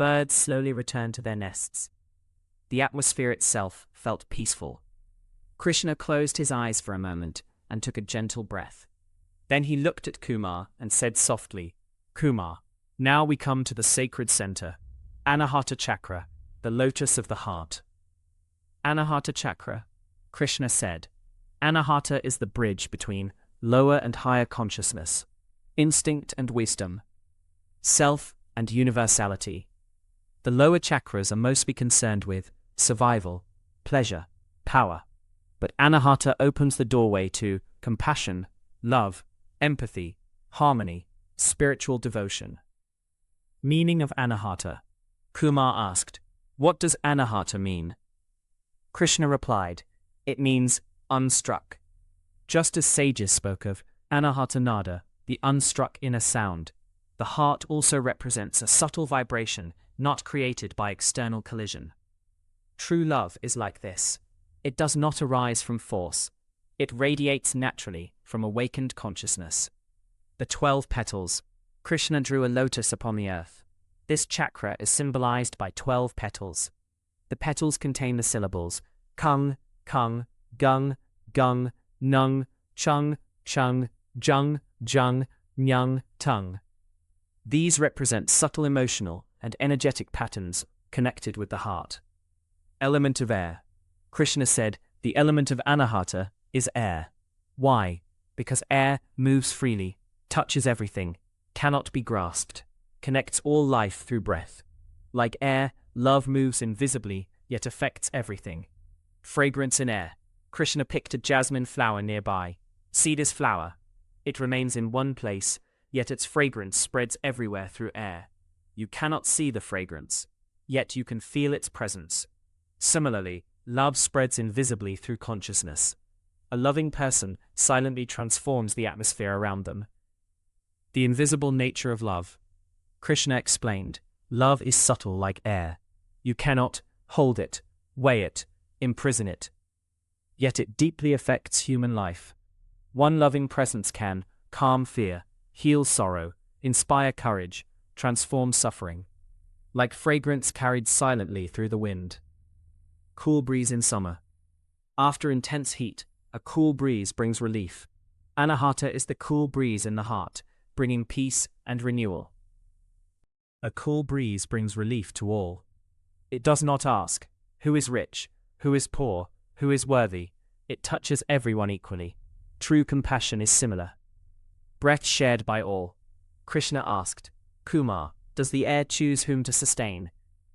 Birds slowly returned to their nests. The atmosphere itself felt peaceful. Krishna closed his eyes for a moment and took a gentle breath. Then he looked at Kumar and said softly, Kumar, now we come to the sacred center, Anahata Chakra, the lotus of the heart. Anahata Chakra, Krishna said. Anahata is the bridge between lower and higher consciousness, instinct and wisdom, self and universality. The lower chakras are mostly concerned with survival, pleasure, power. But Anahata opens the doorway to compassion, love, empathy, harmony, spiritual devotion. Meaning of Anahata. Kumar asked, What does Anahata mean? Krishna replied, It means unstruck. Just as sages spoke of Anahata Nāda, the unstruck inner sound, the heart also represents a subtle vibration not created by external collision. True love is like this. It does not arise from force. It radiates naturally from awakened consciousness. The 12 petals. Krishna drew a lotus upon the earth. This chakra is symbolized by 12 petals. The petals contain the syllables kung, kung, gung, gung, nung, chung, chung, jung, jung, nyung, tung. These represent subtle emotional and energetic patterns connected with the heart. Element of air. Krishna said, the element of Anahata is air. Why? Because air moves freely, touches everything, cannot be grasped, connects all life through breath. Like air, love moves invisibly, yet affects everything. Fragrance in air. Krishna picked a jasmine flower nearby. See this flower. It remains in one place, yet its fragrance spreads everywhere through air. You cannot see the fragrance, yet you can feel its presence. Similarly, love spreads invisibly through consciousness. A loving person silently transforms the atmosphere around them. The invisible nature of love. Krishna explained, love is subtle like air. You cannot hold it, weigh it, imprison it. Yet it deeply affects human life. One loving presence can calm fear, heal sorrow, inspire courage, transform suffering. Like fragrance carried silently through the wind. Cool breeze in summer. After intense heat, a cool breeze brings relief. Anahata is the cool breeze in the heart, bringing peace and renewal. A cool breeze brings relief to all. It does not ask, who is rich, who is poor, who is worthy. It touches everyone equally. True compassion is similar. Breath shared by all. Krishna asked, Kumar, does the air choose whom to sustain?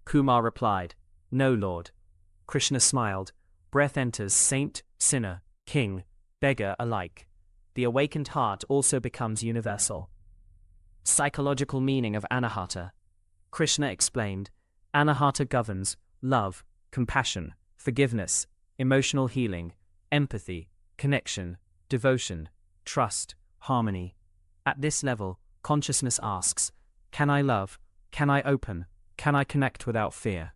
Kumar replied, No, Lord. Krishna smiled. Breath enters saint, sinner, king, beggar alike. The awakened heart also becomes universal. Psychological meaning of Anahata. Krishna explained, Anahata governs love, compassion, forgiveness, emotional healing, empathy, connection, devotion, trust, harmony. At this level, consciousness asks, can I love? Can I open? Can I connect without fear?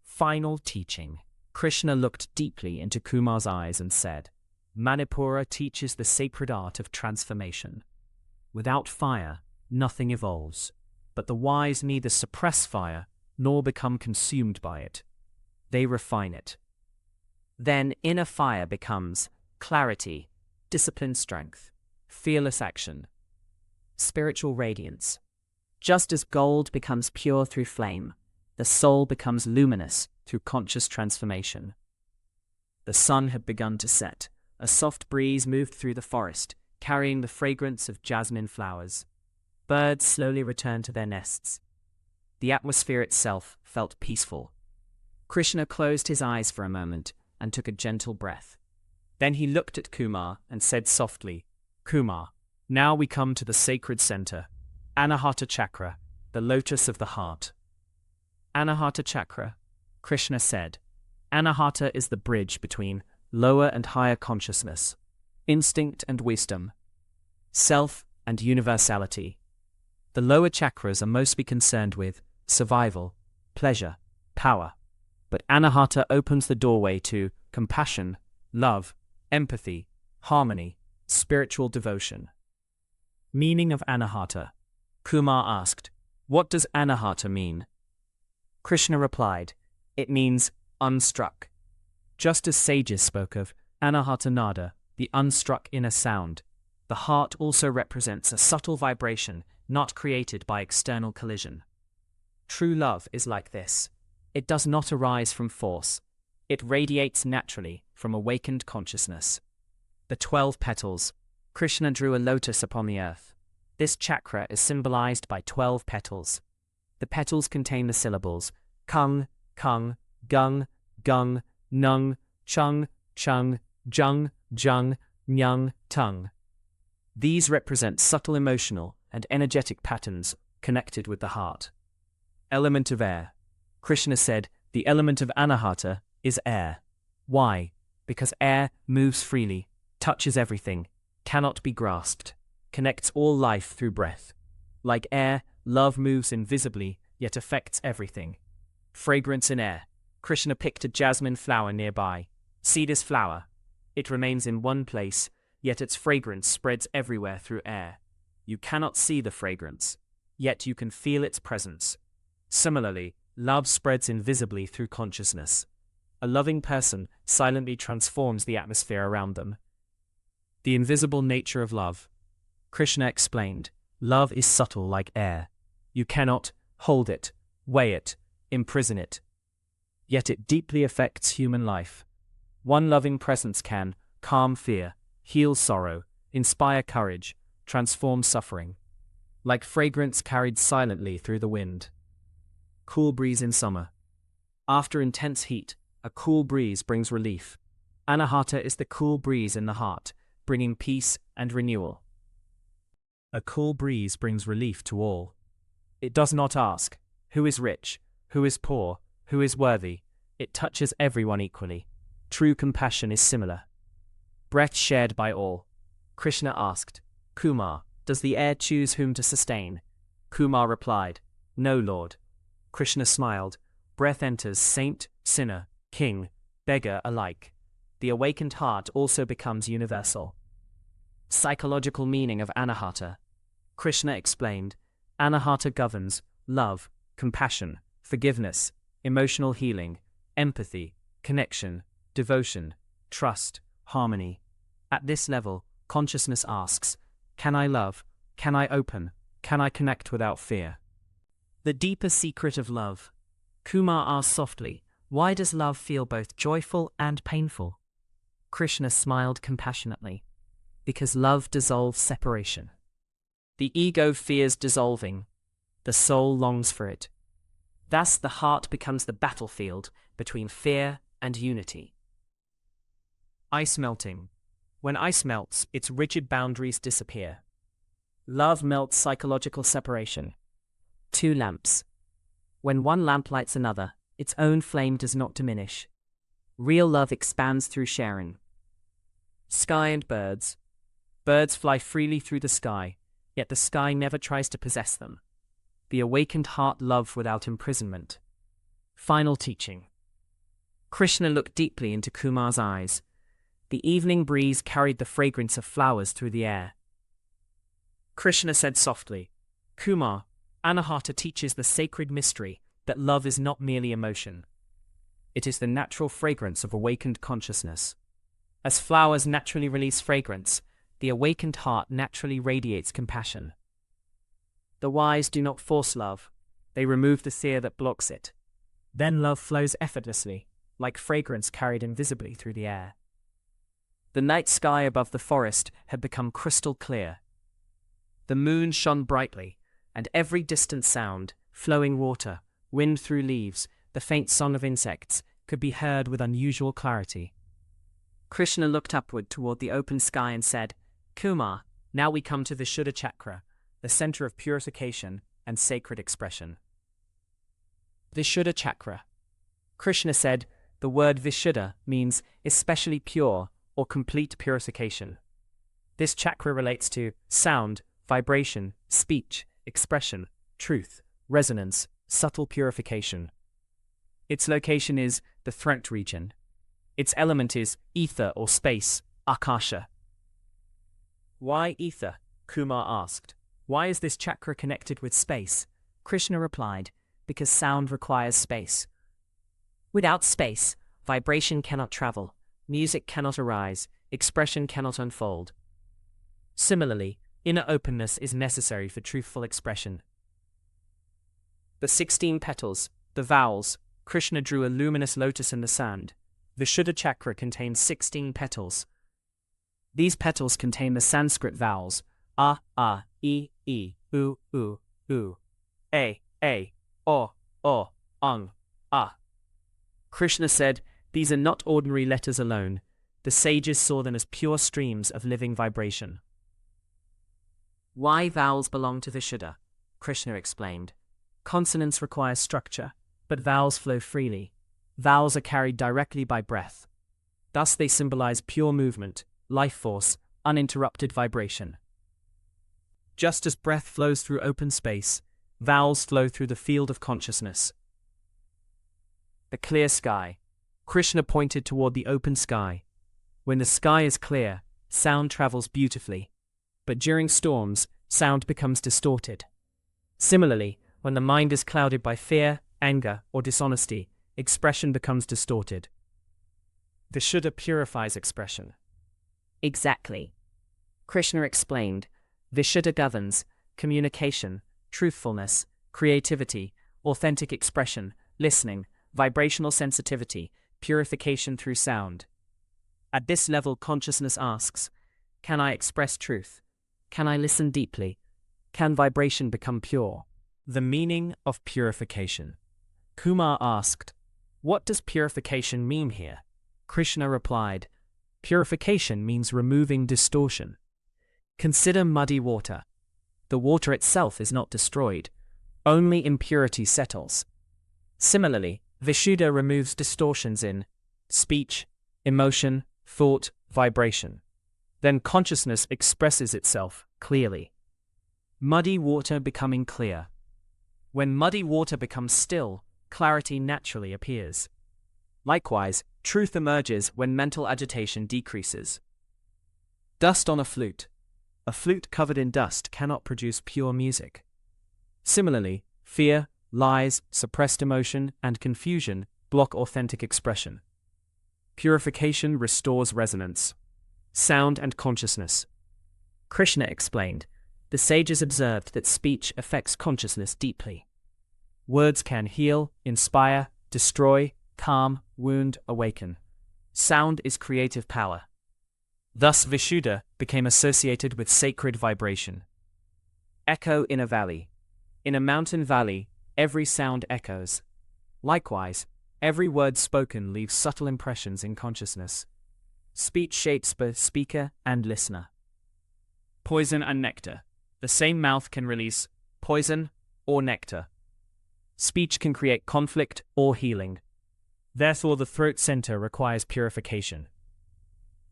Final teaching. Krishna looked deeply into Kumar's eyes and said, Manipura teaches the sacred art of transformation. Without fire, nothing evolves, but the wise neither suppress fire nor become consumed by it. They refine it. Then inner fire becomes clarity, disciplined strength, fearless action. Spiritual radiance. Just as gold becomes pure through flame, the soul becomes luminous through conscious transformation. The sun had begun to set. A soft breeze moved through the forest, carrying the fragrance of jasmine flowers. Birds slowly returned to their nests. The atmosphere itself felt peaceful. Krishna closed his eyes for a moment and took a gentle breath. Then he looked at Kumar and said softly, "Kumar, now we come to the sacred center, Anahata Chakra, the lotus of the heart." Anahata Chakra, Krishna said. Anahata is the bridge between lower and higher consciousness, instinct and wisdom, self and universality. The lower chakras are mostly concerned with survival, pleasure, power. But Anahata opens the doorway to compassion, love, empathy, harmony, spiritual devotion. Meaning of Anahata. Kumar asked, "What does Anahata mean?" Krishna replied, "It means unstruck." Just as sages spoke of Anahata Nāda, the unstruck inner sound, the heart also represents a subtle vibration not created by external collision. True love is like this. It does not arise from force. It radiates naturally from awakened consciousness. The 12 petals. Krishna drew a lotus upon the earth. This chakra is symbolized by 12 petals. The petals contain the syllables kung, kung, gung, gung, nung, chung, chung, jung, jung, nyung, tung. These represent subtle emotional and energetic patterns connected with the heart. Element of air. Krishna said, the element of Anahata is air. Why? Because air moves freely, touches everything, cannot be grasped, connects all life through breath. Like air, love moves invisibly, yet affects everything. Fragrance in air. Krishna picked a jasmine flower nearby. See this flower. It remains in one place, yet its fragrance spreads everywhere through air. You cannot see the fragrance, yet you can feel its presence. Similarly, love spreads invisibly through consciousness. A loving person silently transforms the atmosphere around them. The invisible nature of love. Krishna explained, love is subtle like air. You cannot hold it, weigh it, imprison it. Yet it deeply affects human life. One loving presence can calm fear, heal sorrow, inspire courage, transform suffering. Like fragrance carried silently through the wind. Cool breeze in summer. After intense heat, a cool breeze brings relief. Anahata is the cool breeze in the heart, bringing peace and renewal. A cool breeze brings relief to all. It does not ask, who is rich, who is poor, who is worthy. It touches everyone equally. True compassion is similar. Breath shared by all. Krishna asked, Kumar, does the air choose whom to sustain? Kumar replied, no, Lord. Krishna smiled. Breath enters saint, sinner, king, beggar alike. The awakened heart also becomes universal. Psychological meaning of Anahata. Krishna explained, Anahata governs love, compassion, forgiveness, emotional healing, empathy, connection, devotion, trust, harmony. At this level, consciousness asks, can I love? Can I open? Can I connect without fear? The deeper secret of love. Kumar asked softly, why does love feel both joyful and painful? Krishna smiled compassionately. Because love dissolves separation. The ego fears dissolving. The soul longs for it. Thus the heart becomes the battlefield between fear and unity. Ice melting. When ice melts, its rigid boundaries disappear. Love melts psychological separation. Two lamps. When one lamp lights another, its own flame does not diminish. Real love expands through sharing. Sky and birds. Birds fly freely through the sky, yet the sky never tries to possess them. The awakened heart loves without imprisonment. Final teaching. Krishna looked deeply into Kumar's eyes. The evening breeze carried the fragrance of flowers through the air. Krishna said softly, Kumar, Anahata teaches the sacred mystery that love is not merely emotion. It is the natural fragrance of awakened consciousness. As flowers naturally release fragrance, The awakened heart naturally radiates compassion. The wise do not force love. They remove the fear that blocks it. Then love flows effortlessly, like fragrance carried invisibly through the air. The night sky above the forest had become crystal clear. The moon shone brightly, and every distant sound, flowing water, wind through leaves, the faint song of insects, could be heard with unusual clarity. Krishna looked upward toward the open sky and said, "Kumar, now we come to the Vishuddha chakra, the center of purification and sacred expression." Vishuddha chakra. Krishna said, the word Vishuddha means especially pure or complete purification. This chakra relates to sound, vibration, speech, expression, truth, resonance, subtle purification. Its location is the throat region. Its element is ether or space, akasha. Why ether? Kumar asked. Why is this chakra connected with space? Krishna replied, because sound requires space. Without space, vibration cannot travel, music cannot arise, expression cannot unfold. Similarly, inner openness is necessary for truthful expression. The 16 petals, the vowels. Krishna drew a luminous lotus in the sand. The Vishuddha chakra contains 16 petals. These petals contain the Sanskrit vowels a, e, u, a, o, ung, a. Krishna said, these are not ordinary letters alone. The sages saw them as pure streams of living vibration. Why vowels belong to Vishuddha? Krishna explained. Consonants require structure, but vowels flow freely. Vowels are carried directly by breath. Thus they symbolize pure movement, life force, uninterrupted vibration. Just as breath flows through open space, vowels flow through the field of consciousness. The clear sky. Krishna pointed toward the open sky. When the sky is clear, sound travels beautifully. But during storms, sound becomes distorted. Similarly, when the mind is clouded by fear, anger, or dishonesty, expression becomes distorted. Vishuddha purifies expression. Exactly. Krishna explained, Vishuddha governs communication, truthfulness, creativity, authentic expression, listening, vibrational sensitivity, purification through sound. At this level, consciousness asks, can I express truth? Can I listen deeply? Can vibration become pure? The meaning of purification. Kumar asked, what does purification mean here? Krishna replied, purification means removing distortion. Consider muddy water. The water itself is not destroyed. Only impurity settles. Similarly, Vishuddha removes distortions in speech, emotion, thought, vibration. Then consciousness expresses itself clearly. Muddy water becoming clear. When muddy water becomes still, clarity naturally appears. Likewise, truth emerges when mental agitation decreases. Dust on a flute. A flute covered in dust cannot produce pure music. Similarly, fear, lies, suppressed emotion, and confusion block authentic expression. Purification restores resonance, sound, and consciousness. Krishna explained, the sages observed that speech affects consciousness deeply. Words can heal, inspire, destroy, calm, wound, awaken. Sound is creative power. Thus Vishuddha became associated with sacred vibration. Echo in a valley. In a mountain valley, every sound echoes. Likewise, every word spoken leaves subtle impressions in consciousness. Speech shapes both speaker and listener. Poison and nectar. The same mouth can release poison or nectar. Speech can create conflict or healing. Therefore, the throat center requires purification.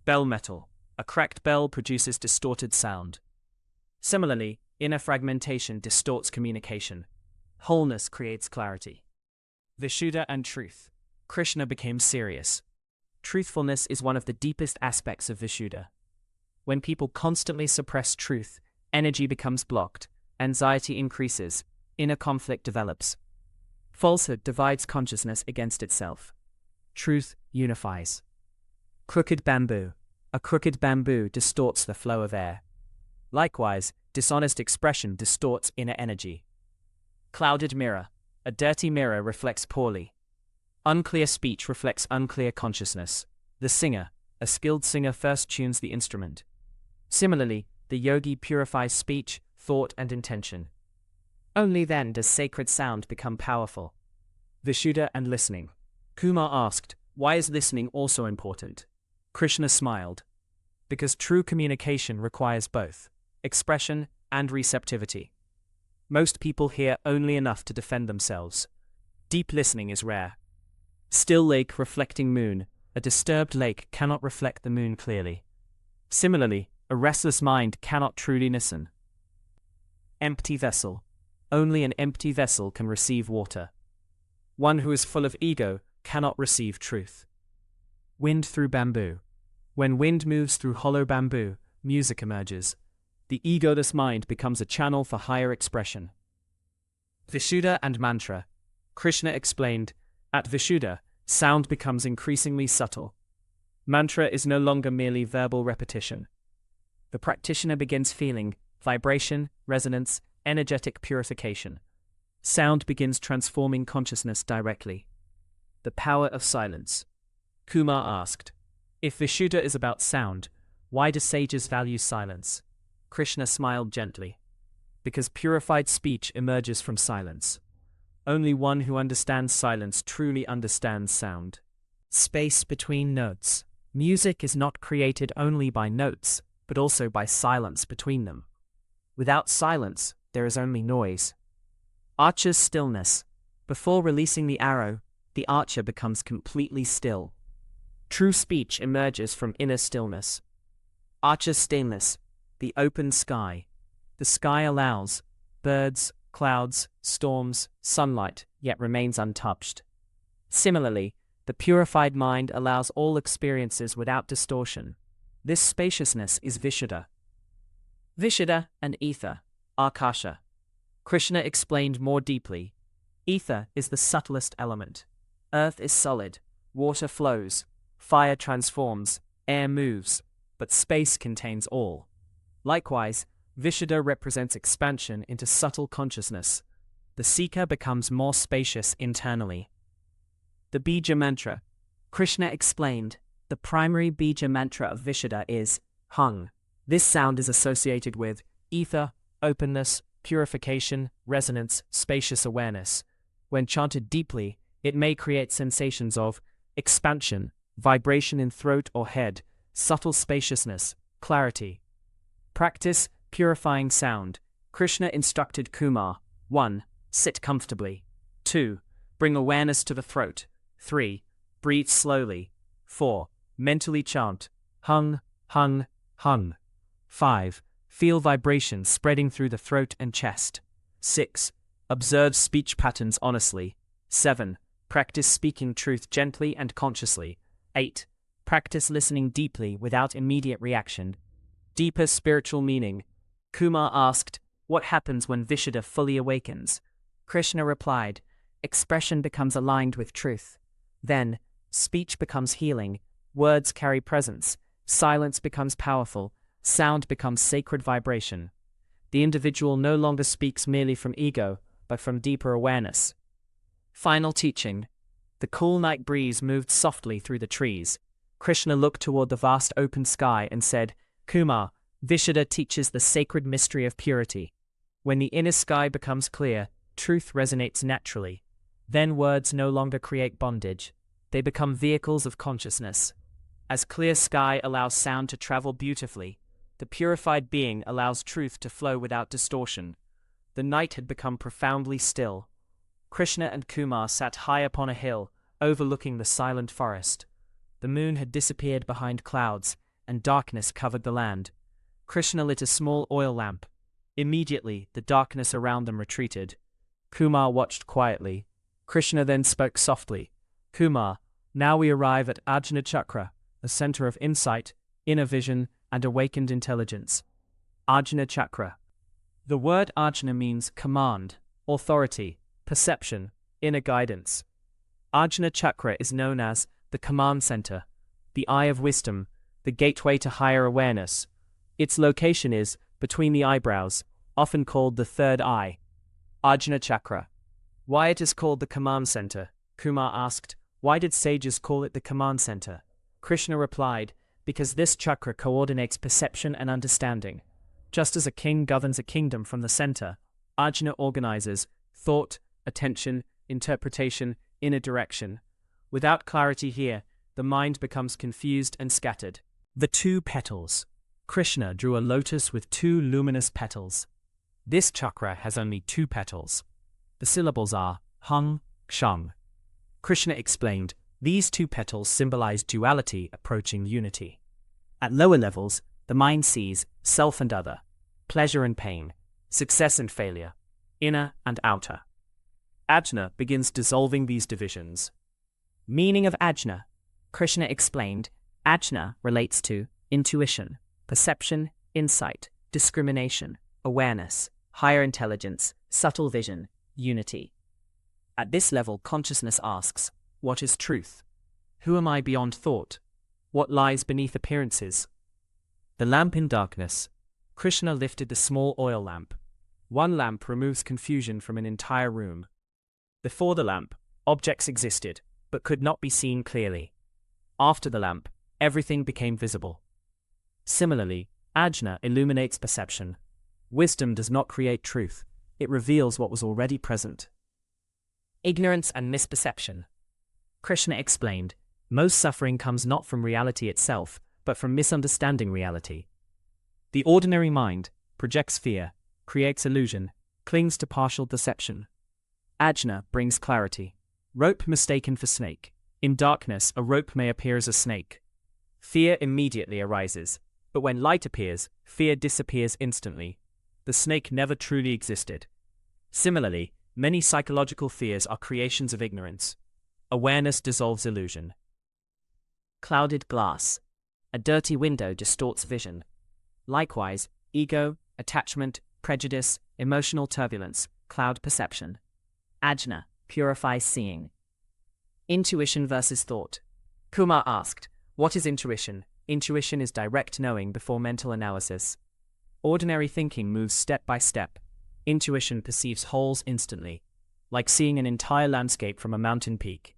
Bell metal. A cracked bell produces distorted sound. Similarly, inner fragmentation distorts communication. Wholeness creates clarity. Vishuddha and truth. Krishna became serious. Truthfulness is one of the deepest aspects of Vishuddha. When people constantly suppress truth, energy becomes blocked, anxiety increases, inner conflict develops. Falsehood divides consciousness against itself. Truth unifies. Crooked bamboo. A crooked bamboo distorts the flow of air. Likewise, dishonest expression distorts inner energy. Clouded mirror. A dirty mirror reflects poorly. Unclear speech reflects unclear consciousness. The singer, a skilled singer, first tunes the instrument. Similarly, the yogi purifies speech, thought, and intention. Only then does sacred sound become powerful. Vishuddha and listening. Kumar asked, "Why is listening also important?" Krishna smiled. Because true communication requires both expression and receptivity. Most people hear only enough to defend themselves. Deep listening is rare. Still lake reflecting moon. A disturbed lake cannot reflect the moon clearly. Similarly, a restless mind cannot truly listen. Empty vessel. Only an empty vessel can receive water. One who is full of ego cannot receive truth. Wind through bamboo. When wind moves through hollow bamboo, music emerges. The egoless mind becomes a channel for higher expression. Vishuddha and mantra. Krishna explained, at Vishuddha, sound becomes increasingly subtle. Mantra is no longer merely verbal repetition. The practitioner begins feeling vibration, resonance, energetic purification. Sound begins transforming consciousness directly. The power of silence. Kumar asked, if Vishuddha is about sound, why do sages value silence? Krishna smiled gently. Because purified speech emerges from silence. Only one who understands silence truly understands sound. Space between notes. Music is not created only by notes, but also by silence between them. Without silence, there is only noise. Archer's stillness. Before releasing the arrow, the archer becomes completely still. True speech emerges from inner stillness. Archer's stillness. The open sky. The sky allows birds, clouds, storms, sunlight, yet remains untouched. Similarly, the purified mind allows all experiences without distortion. This spaciousness is Vishuddha. Vishuddha and ether, Akasha. Krishna explained more deeply. Ether is the subtlest element. Earth is solid, water flows, fire transforms, air moves, but space contains all. Likewise, Vishuddha represents expansion into subtle consciousness. The seeker becomes more spacious internally. The Bija mantra. Krishna explained, the primary Bija mantra of Vishuddha is Hung. This sound is associated with ether, openness, purification, resonance, spacious awareness. When chanted deeply, it may create sensations of expansion, vibration in throat or head, subtle spaciousness, clarity. Practice purifying sound. Krishna instructed Kumar, 1. Sit comfortably. 2. Bring awareness to the throat. 3. Breathe slowly. 4. Mentally chant, hung, hung, hung. 5. Feel vibration spreading through the throat and chest. 6. Observe speech patterns honestly. 7. Practice speaking truth gently and consciously. 8. Practice listening deeply without immediate reaction. Deeper spiritual meaning. Kumar asked, what happens when Vishuddha fully awakens? Krishna replied, expression becomes aligned with truth. Then, speech becomes healing, words carry presence, silence becomes powerful, sound becomes sacred vibration. The individual no longer speaks merely from ego, but from deeper awareness. Final teaching. The cool night breeze moved softly through the trees. Krishna looked toward the vast open sky and said, Kumar, Vishuddha teaches the sacred mystery of purity. When the inner sky becomes clear, truth resonates naturally. Then words no longer create bondage. They become vehicles of consciousness. As clear sky allows sound to travel beautifully, the purified being allows truth to flow without distortion. The night had become profoundly still. Krishna and Kumar sat high upon a hill, overlooking the silent forest. The moon had disappeared behind clouds, and darkness covered the land. Krishna lit a small oil lamp. Immediately, the darkness around them retreated. Kumar watched quietly. Krishna then spoke softly. Kumar, now we arrive at Ajna Chakra, a center of insight, inner vision, and awakened intelligence. Ajna Chakra. The word Ajna means command, authority, perception, inner guidance. Ajna Chakra is known as the command center, the eye of wisdom, the gateway to higher awareness. Its location is between the eyebrows, often called the third eye. Ajna chakra. Why it is called the command center? Kumar asked, why did sages call it the command center? Krishna replied, because this chakra coordinates perception and understanding. Just as a king governs a kingdom from the center, Ajna organizes thought, attention, interpretation, inner direction. Without clarity here, the mind becomes confused and scattered. The two petals. Krishna drew a lotus with two luminous petals. This chakra has only two petals. The syllables are hung, kshang. Krishna explained, these two petals symbolize duality approaching unity. At lower levels, the mind sees self and other, pleasure and pain, success and failure, inner and outer. Ajna begins dissolving these divisions. Meaning of Ajna. Krishna explained, Ajna relates to intuition, perception, insight, discrimination, awareness, higher intelligence, subtle vision, unity. At this level, consciousness asks, what is truth? Who am I beyond thought? What lies beneath appearances? The lamp in darkness. Krishna lifted the small oil lamp. One lamp removes confusion from an entire room. Before the lamp, objects existed, but could not be seen clearly. After the lamp, everything became visible. Similarly, Ajna illuminates perception. Wisdom does not create truth, it reveals what was already present. Ignorance and misperception. Krishna explained, most suffering comes not from reality itself, but from misunderstanding reality. The ordinary mind projects fear, creates illusion, clings to partial deception. Ajna brings clarity. Rope mistaken for snake. In darkness, a rope may appear as a snake. Fear immediately arises, but when light appears, fear disappears instantly. The snake never truly existed. Similarly, many psychological fears are creations of ignorance. Awareness dissolves illusion. Clouded glass. A dirty window distorts vision. Likewise, ego, attachment, prejudice, emotional turbulence, cloud perception. Ajna purifies seeing. Intuition versus thought. Kumar asked, what is intuition? Intuition is direct knowing before mental analysis. Ordinary thinking moves step by step. Intuition perceives wholes instantly, like seeing an entire landscape from a mountain peak.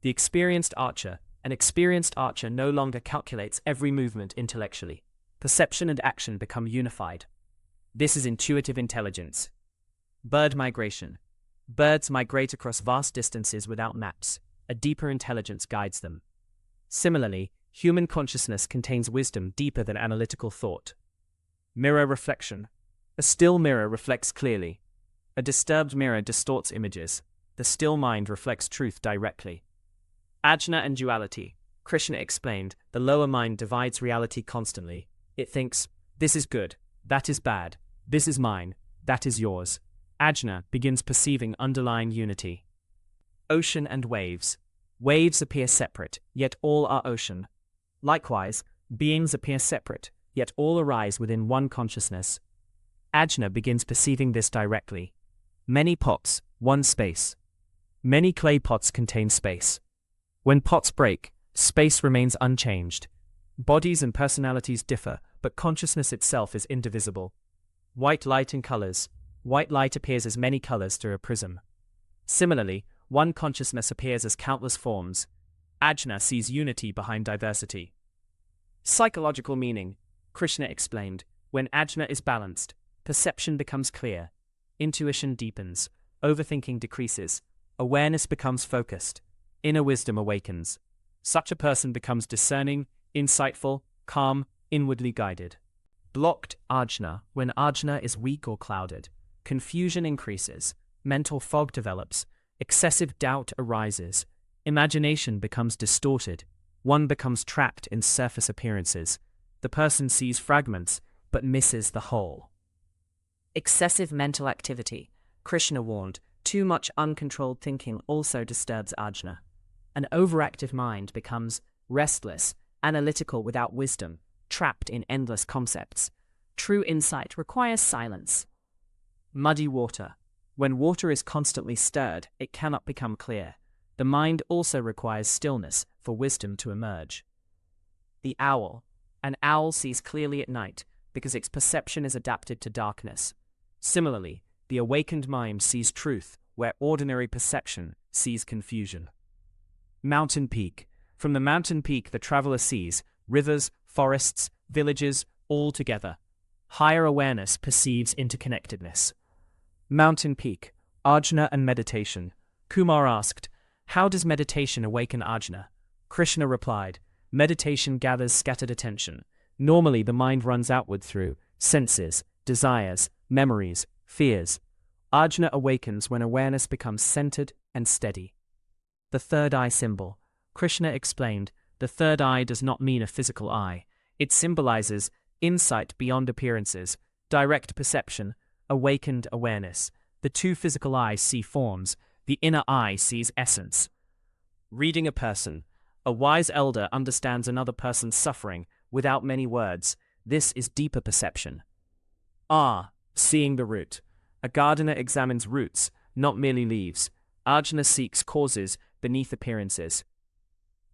The experienced archer, an experienced archer no longer calculates every movement intellectually. Perception and action become unified. This is intuitive intelligence. Bird migration. Birds migrate across vast distances without maps. A deeper intelligence guides them. Similarly, human consciousness contains wisdom deeper than analytical thought. Mirror reflection. A still mirror reflects clearly. A disturbed mirror distorts images. The still mind reflects truth directly. Ajna and duality. Krishna explained, the lower mind divides reality constantly. It thinks, this is good, that is bad, this is mine, that is yours. Ajna begins perceiving underlying unity. Ocean and waves. Waves appear separate, yet all are ocean. Likewise, beings appear separate, yet all arise within one consciousness. Ajna begins perceiving this directly. Many pots, one space. Many clay pots contain space. When pots break, space remains unchanged. Bodies and personalities differ, but consciousness itself is indivisible. White light in colors. White light appears as many colors through a prism. Similarly, one consciousness appears as countless forms. Ajna sees unity behind diversity. Psychological meaning. Krishna explained, when Ajna is balanced, perception becomes clear, intuition deepens, overthinking decreases, awareness becomes focused, inner wisdom awakens. Such a person becomes discerning, insightful, calm, inwardly guided. Blocked Ajna. When Ajna is weak or clouded, confusion increases, mental fog develops, excessive doubt arises, imagination becomes distorted, one becomes trapped in surface appearances. The person sees fragments, but misses the whole. Excessive mental activity. Krishna warned, too much uncontrolled thinking also disturbs Ajna. An overactive mind becomes restless, analytical without wisdom, trapped in endless concepts. True insight requires silence. Muddy water. When water is constantly stirred, it cannot become clear. The mind also requires stillness for wisdom to emerge. The owl. An owl sees clearly at night because its perception is adapted to darkness. Similarly, the awakened mind sees truth where ordinary perception sees confusion. Mountain peak. From the mountain peak the traveler sees rivers, forests, villages, all together. Higher awareness perceives interconnectedness. Mountain peak. Ajna and meditation. Kumar asked, "How does meditation awaken Ajna?" Krishna replied, "Meditation gathers scattered attention. Normally the mind runs outward through senses, desires, memories, fears. Ajna awakens when awareness becomes centered and steady." The third eye symbol. Krishna explained, the third eye does not mean a physical eye. It symbolizes insight beyond appearances, direct perception, awakened awareness. The two physical eyes see forms, the inner eye sees essence. Reading a person. A wise elder understands another person's suffering without many words. This is deeper perception. Seeing the root. A gardener examines roots, not merely leaves. Ajna seeks causes beneath appearances.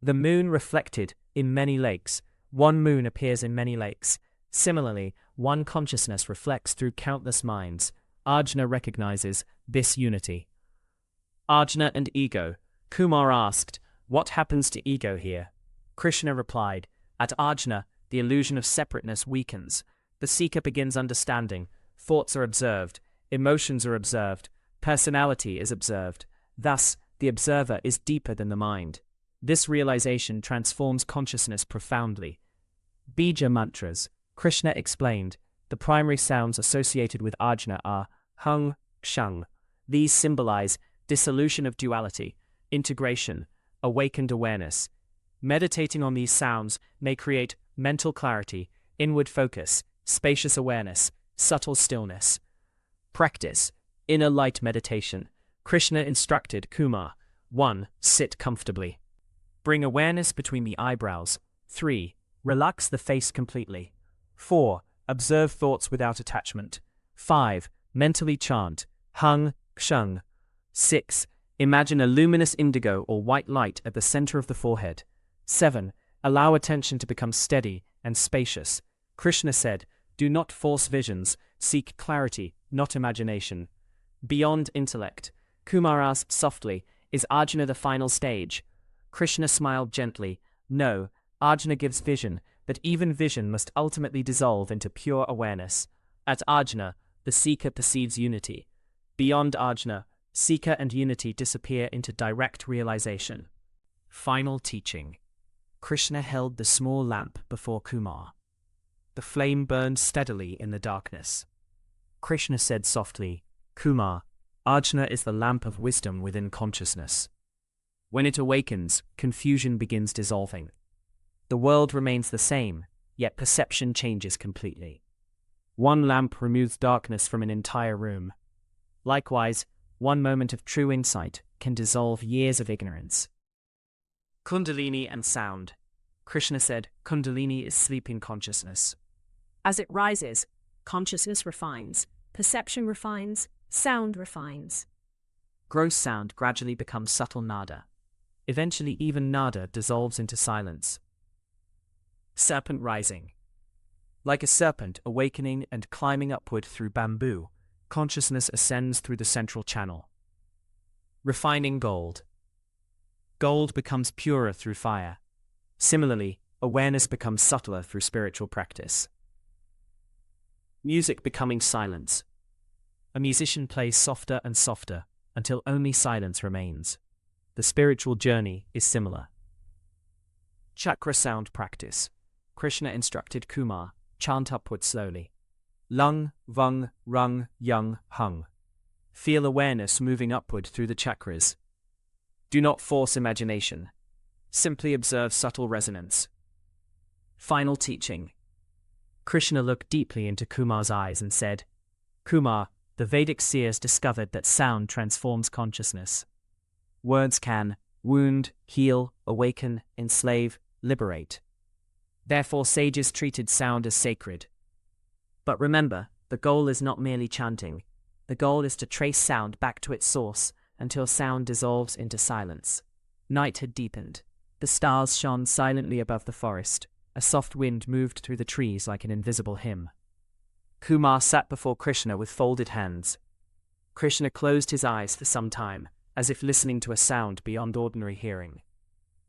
The moon reflected in many lakes. One moon appears in many lakes. Similarly, one consciousness reflects through countless minds. Ajna recognizes this unity. Ajna and ego. Kumar asked, "What happens to ego here?" Krishna replied, "At Ajna, the illusion of separateness weakens. The seeker begins understanding. Thoughts are observed. Emotions are observed. Personality is observed. Thus, the observer is deeper than the mind. This realization transforms consciousness profoundly." Bija mantras. Krishna explained, the primary sounds associated with Ajna are hung, kshang. These symbolize dissolution of duality, integration, awakened awareness. Meditating on these sounds may create mental clarity, inward focus, spacious awareness, subtle stillness. Practice. Inner light meditation. Krishna instructed Kumar. 1. Sit comfortably. Bring awareness between the eyebrows. 3. Relax the face completely. 4. Observe thoughts without attachment. 5. Mentally chant hung, kshang. 6. Imagine a luminous indigo or white light at the center of the forehead. 7. Allow attention to become steady and spacious. Krishna said, "Do not force visions, seek clarity, not imagination." Beyond intellect. Kumar asked softly, "Is Ajna the final stage?" Krishna smiled gently. "No, Ajna gives vision, but even vision must ultimately dissolve into pure awareness. At Ajna, the seeker perceives unity. Beyond Ajna, seeker and unity disappear into direct realization." Final teaching. Krishna held the small lamp before Kumar. The flame burned steadily in the darkness. Krishna said softly, "Kumar, Ajna is the lamp of wisdom within consciousness. When it awakens, confusion begins dissolving. The world remains the same, yet perception changes completely. One lamp removes darkness from an entire room. Likewise, one moment of true insight can dissolve years of ignorance." Kundalini and sound. Krishna said, Kundalini is sleeping consciousness. As it rises, consciousness refines, perception refines, sound refines. Gross sound gradually becomes subtle Nāda. Eventually even Nāda dissolves into silence. Serpent rising. Like a serpent awakening and climbing upward through bamboo, consciousness ascends through the central channel. Refining gold. Gold becomes purer through fire. Similarly, awareness becomes subtler through spiritual practice. Music becoming silence. A musician plays softer and softer until only silence remains. The spiritual journey is similar. Chakra sound practice. Krishna instructed Kumar, chant upward slowly. Lung, vung, rung, yung, hung. Feel awareness moving upward through the chakras. Do not force imagination. Simply observe subtle resonance. Final teaching. Krishna looked deeply into Kumar's eyes and said, "Kumar, the Vedic seers discovered that sound transforms consciousness. Words can wound, heal, awaken, enslave, liberate. Therefore sages treated sound as sacred. But remember, the goal is not merely chanting. The goal is to trace sound back to its source until sound dissolves into silence." Night had deepened. The stars shone silently above the forest. A soft wind moved through the trees like an invisible hymn. Kumar sat before Krishna with folded hands. Krishna closed his eyes for some time, as if listening to a sound beyond ordinary hearing.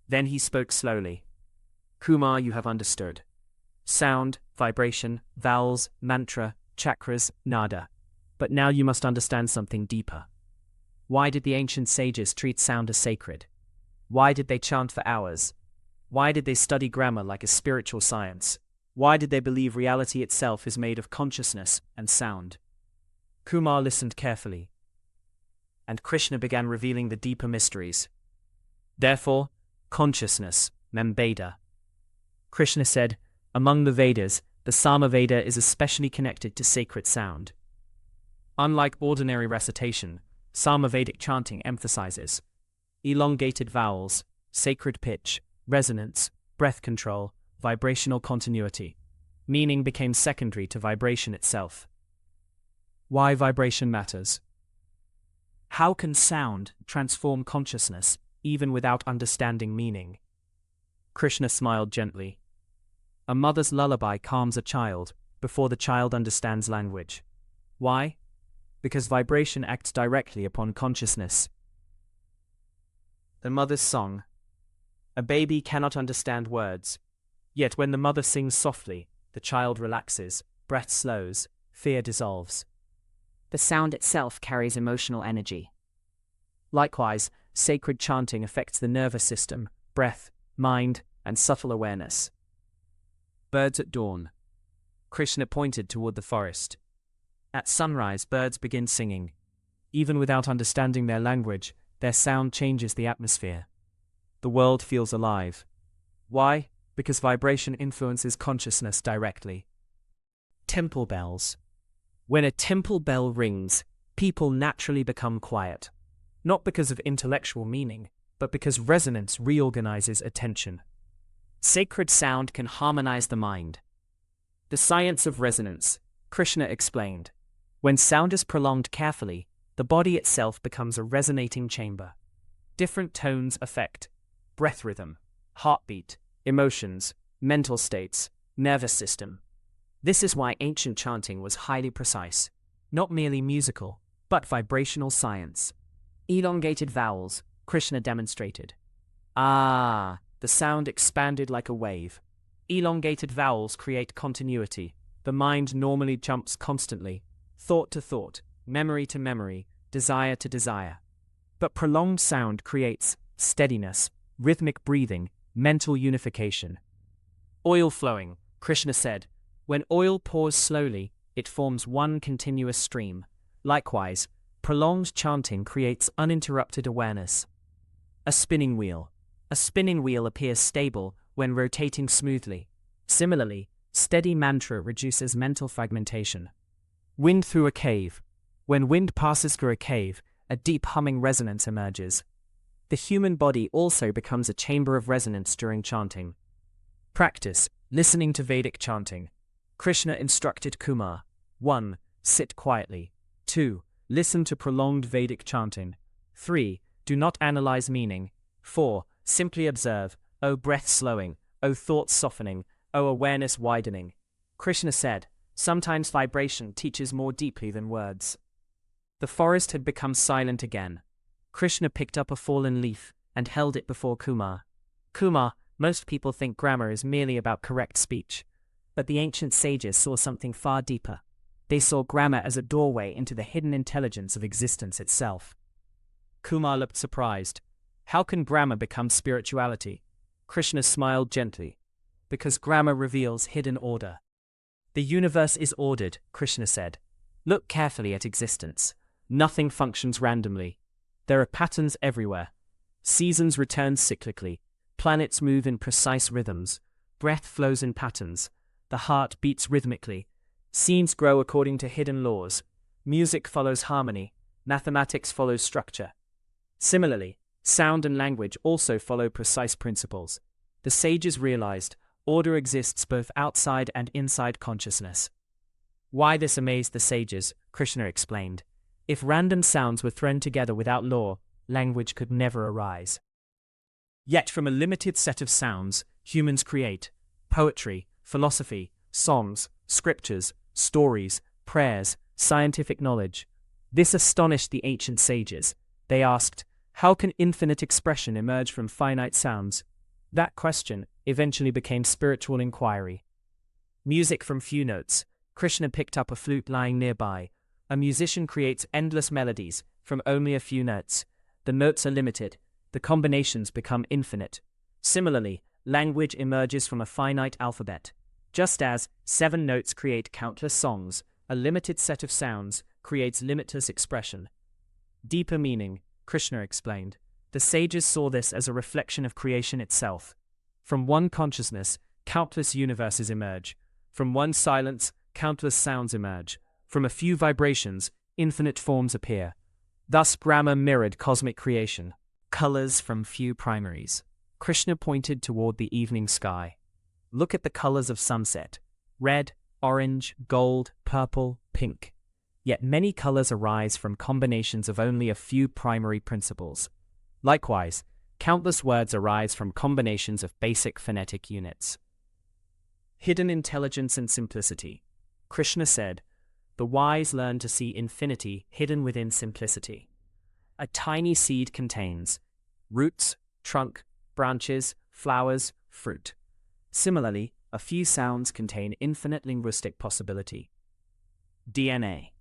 Then he spoke slowly. Kumar, you have understood. Sound, vibration, vowels, mantra, chakras, nāda. But now you must understand something deeper. Why did the ancient sages treat sound as sacred? Why did they chant for hours? Why did they study grammar like a spiritual science? Why did they believe reality itself is made of consciousness and sound? Kumar listened carefully, and Krishna began revealing the deeper mysteries. Therefore, consciousness, Veda. Krishna said, among the Vedas, the Samaveda is especially connected to sacred sound. Unlike ordinary recitation, Samavedic chanting emphasizes elongated vowels, sacred pitch, resonance, breath control, vibrational continuity. Meaning became secondary to vibration itself. Why vibration matters? How can sound transform consciousness, even without understanding meaning? Krishna smiled gently. A mother's lullaby calms a child before the child understands language. Why? Because vibration acts directly upon consciousness. The mother's song. A baby cannot understand words. Yet when the mother sings softly, the child relaxes, breath slows, fear dissolves. The sound itself carries emotional energy. Likewise, sacred chanting affects the nervous system, breath, mind, and subtle awareness. Birds at dawn. Krishna pointed toward the forest. At sunrise, birds begin singing. Even without understanding their language, their sound changes the atmosphere. The world feels alive. Why? Because vibration influences consciousness directly. Temple bells. When a temple bell rings, people naturally become quiet. Not because of intellectual meaning, but because resonance reorganizes attention. Sacred sound can harmonize the mind. The science of resonance, Krishna explained. When sound is prolonged carefully, the body itself becomes a resonating chamber. Different tones affect breath rhythm, heartbeat, emotions, mental states, nervous system. This is why ancient chanting was highly precise, not merely musical, but vibrational science. Elongated vowels, Krishna demonstrated. The sound expanded like a wave. Elongated vowels create continuity. The mind normally jumps constantly, thought to thought, memory to memory, desire to desire. But prolonged sound creates steadiness, rhythmic breathing, mental unification. Oil flowing, Krishna said. When oil pours slowly, it forms one continuous stream. Likewise, prolonged chanting creates uninterrupted awareness. A spinning wheel. A spinning wheel appears stable when rotating smoothly. Similarly, steady mantra reduces mental fragmentation. Wind through a cave. When wind passes through a cave, a deep humming resonance emerges. The human body also becomes a chamber of resonance during chanting. Practice, listening to Vedic chanting. Krishna instructed Kumar. 1. Sit quietly. 2. Listen to prolonged Vedic chanting. 3. Do not analyze meaning. 4. Simply observe, O breath slowing, O thoughts softening, O awareness widening. Krishna said, sometimes vibration teaches more deeply than words. The forest had become silent again. Krishna picked up a fallen leaf and held it before Kumar. Kumar, most people think grammar is merely about correct speech. But the ancient sages saw something far deeper. They saw grammar as a doorway into the hidden intelligence of existence itself. Kumar looked surprised. How can grammar become spirituality? Krishna smiled gently. Because grammar reveals hidden order. The universe is ordered, Krishna said. Look carefully at existence. Nothing functions randomly. There are patterns everywhere. Seasons return cyclically. Planets move in precise rhythms. Breath flows in patterns. The heart beats rhythmically. Scenes grow according to hidden laws. Music follows harmony. Mathematics follows structure. Similarly, sound and language also follow precise principles. The sages realized order exists both outside and inside consciousness. Why this amazed the sages, Krishna explained. If random sounds were thrown together without law, language could never arise. Yet from a limited set of sounds, humans create poetry, philosophy, songs, scriptures, stories, prayers, scientific knowledge. This astonished the ancient sages. They asked, how can infinite expression emerge from finite sounds? That question eventually became spiritual inquiry. Music from few notes. Krishna picked up a flute lying nearby. A musician creates endless melodies from only a few notes. The notes are limited. The combinations become infinite. Similarly, language emerges from a finite alphabet. Just as 7 notes create countless songs, a limited set of sounds creates limitless expression. Deeper meaning, Krishna explained. The sages saw this as a reflection of creation itself. From one consciousness, countless universes emerge. From one silence, countless sounds emerge. From a few vibrations, infinite forms appear. Thus Brahma mirrored cosmic creation. Colors from few primaries. Krishna pointed toward the evening sky. Look at the colors of sunset. Red, orange, gold, purple, pink. Yet many colors arise from combinations of only a few primary principles. Likewise, countless words arise from combinations of basic phonetic units. Hidden intelligence and simplicity. Krishna said, the wise learn to see infinity hidden within simplicity. A tiny seed contains roots, trunk, branches, flowers, fruit. Similarly, a few sounds contain infinite linguistic possibility. DNA.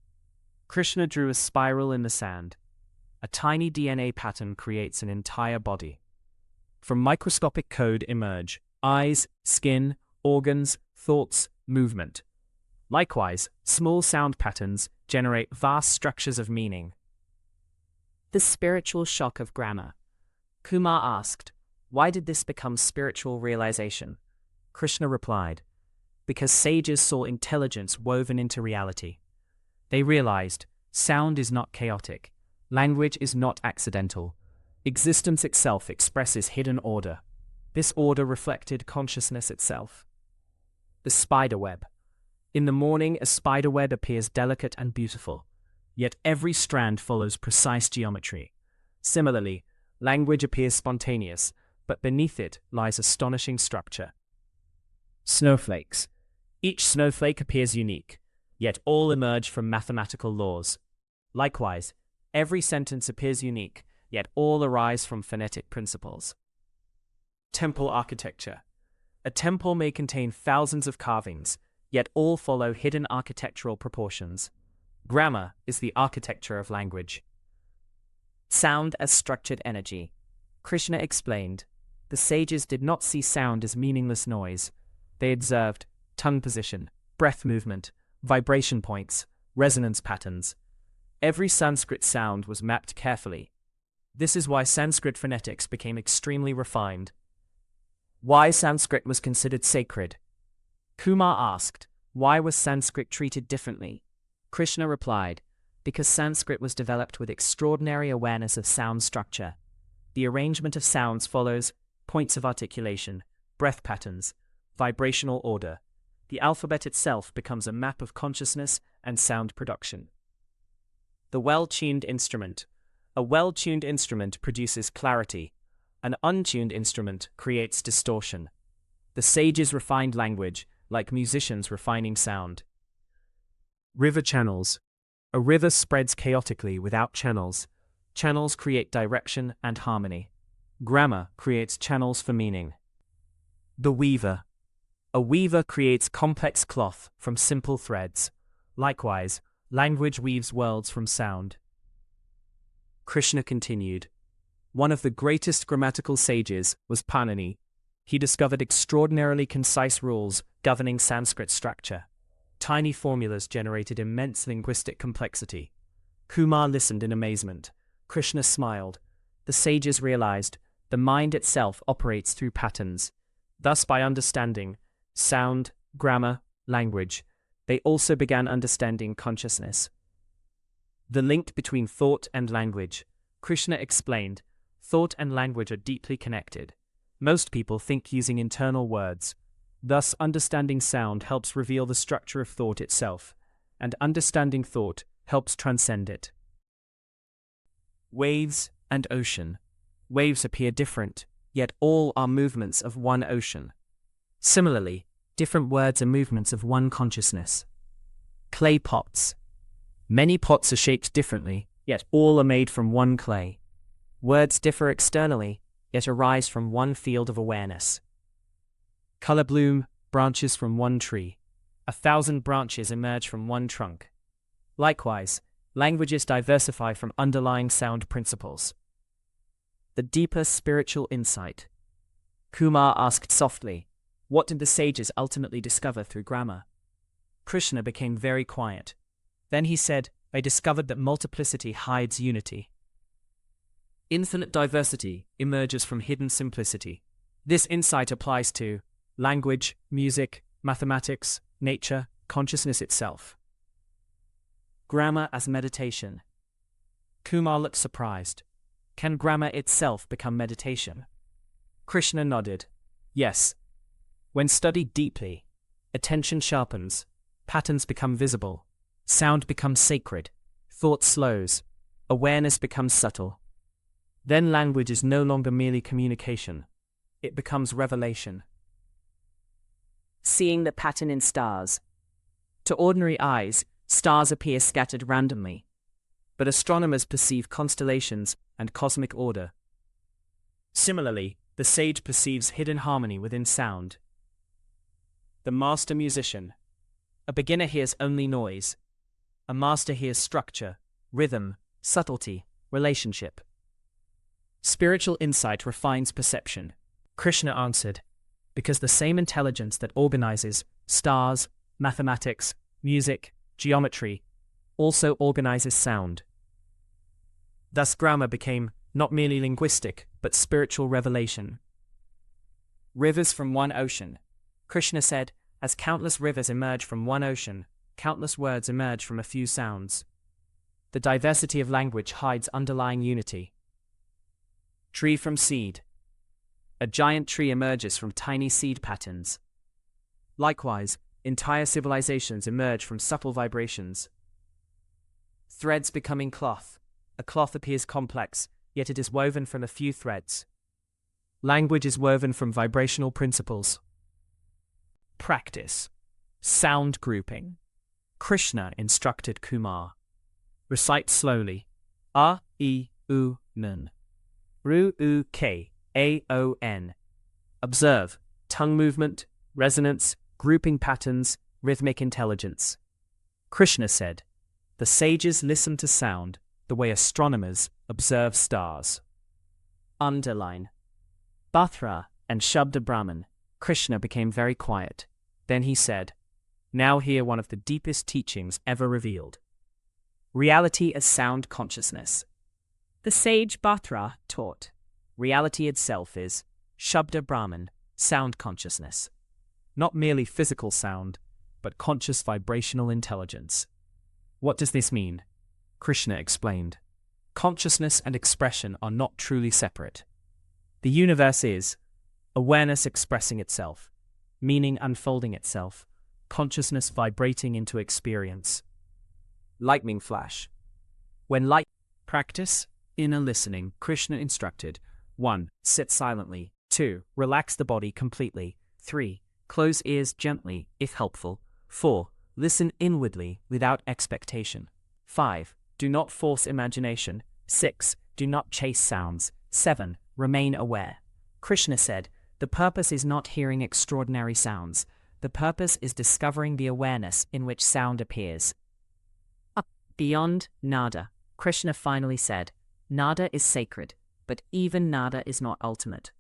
Krishna drew a spiral in the sand. A tiny DNA pattern creates an entire body. From microscopic code emerge eyes, skin, organs, thoughts, movement. Likewise, small sound patterns generate vast structures of meaning. The spiritual shock of grammar. Kumar asked, why did this become spiritual realization? Krishna replied, because sages saw intelligence woven into reality. They realized, sound is not chaotic, language is not accidental. Existence itself expresses hidden order. This order reflected consciousness itself. The spider web. In the morning, a spider web appears delicate and beautiful, yet every strand follows precise geometry. Similarly, language appears spontaneous, but beneath it lies astonishing structure. Snowflakes. Each snowflake appears unique, yet all emerge from mathematical laws. Likewise, every sentence appears unique, yet all arise from phonetic principles. Temple architecture. A temple may contain thousands of carvings, yet all follow hidden architectural proportions. Grammar is the architecture of language. Sound as structured energy. Krishna explained, the sages did not see sound as meaningless noise. They observed tongue position, breath movement, vibration points, resonance patterns. Every Sanskrit sound was mapped carefully. This is why Sanskrit phonetics became extremely refined. Why Sanskrit was considered sacred. Kumar asked, why was Sanskrit treated differently? Krishna replied, because Sanskrit was developed with extraordinary awareness of sound structure. The arrangement of sounds follows points of articulation, breath patterns, vibrational order. The alphabet itself becomes a map of consciousness and sound production. The well-tuned instrument. A well-tuned instrument produces clarity. An untuned instrument creates distortion. The sages refined language, like musicians refining sound. River channels. A river spreads chaotically without channels. Channels create direction and harmony. Grammar creates channels for meaning. The weaver. A weaver creates complex cloth from simple threads. Likewise, language weaves worlds from sound. Krishna continued. One of the greatest grammatical sages was Panini. He discovered extraordinarily concise rules governing Sanskrit structure. Tiny formulas generated immense linguistic complexity. Kumar listened in amazement. Krishna smiled. The sages realized the mind itself operates through patterns. Thus, by understanding sound, grammar, language, they also began understanding consciousness. The link between thought and language. Krishna explained, thought and language are deeply connected. Most people think using internal words. Thus, understanding sound helps reveal the structure of thought itself, and understanding thought helps transcend it. Waves and ocean. Waves appear different, yet all are movements of one ocean. Similarly, different words are movements of one consciousness. Clay pots. Many pots are shaped differently, yet all are made from one clay. Words differ externally, yet arise from one field of awareness. Color bloom, branches from one tree. 1,000 branches emerge from one trunk. Likewise, languages diversify from underlying sound principles. The deeper spiritual insight. Kumar asked softly, "What did the sages ultimately discover through grammar?" Krishna became very quiet. Then he said, "I discovered that multiplicity hides unity. Infinite diversity emerges from hidden simplicity." This insight applies to language, music, mathematics, nature, consciousness itself. Grammar as meditation. Kumar looked surprised. Can grammar itself become meditation? Krishna nodded. Yes. When studied deeply, attention sharpens, patterns become visible, sound becomes sacred, thought slows, awareness becomes subtle. Then language is no longer merely communication. It becomes revelation. Seeing the pattern in stars. To ordinary eyes, stars appear scattered randomly, but astronomers perceive constellations and cosmic order. Similarly, the sage perceives hidden harmony within sound. The master musician. A beginner hears only noise. A master hears structure, rhythm, subtlety, relationship. Spiritual insight refines perception. Krishna answered, because the same intelligence that organizes stars, mathematics, music, geometry, also organizes sound. Thus grammar became not merely linguistic, but spiritual revelation. Rivers from one ocean. Krishna said, as countless rivers emerge from one ocean, countless words emerge from a few sounds. The diversity of language hides underlying unity. Tree from seed. A giant tree emerges from tiny seed patterns. Likewise, entire civilizations emerge from subtle vibrations. Threads becoming cloth. A cloth appears complex, yet it is woven from a few threads. Language is woven from vibrational principles. Practice. Sound grouping. Krishna instructed Kumar. Recite slowly. A, I, U, N. Ru, U, K, A, O, N. Observe tongue movement, resonance, grouping patterns, rhythmic intelligence. Krishna said, the sages listen to sound the way astronomers observe stars. Underline. Bhathra and Shabda Brahman. Krishna became very quiet. Then he said, now hear one of the deepest teachings ever revealed. Reality as sound consciousness. The sage Bhathra taught, reality itself is Shabda Brahman, sound consciousness. Not merely physical sound, but conscious vibrational intelligence. What does this mean? Krishna explained. Consciousness and expression are not truly separate. The universe is awareness expressing itself, meaning unfolding itself, consciousness vibrating into experience. Lightning flash. When light practice, inner listening, Krishna instructed. 1. Sit silently. 2. Relax the body completely. 3. Close ears gently, if helpful. 4. Listen inwardly, without expectation. 5. Do not force imagination. 6. Do not chase sounds. 7. Remain aware. Krishna said, the purpose is not hearing extraordinary sounds. The purpose is discovering the awareness in which sound appears. Up beyond Nāda, Krishna finally said, Nāda is sacred, but even Nāda is not ultimate.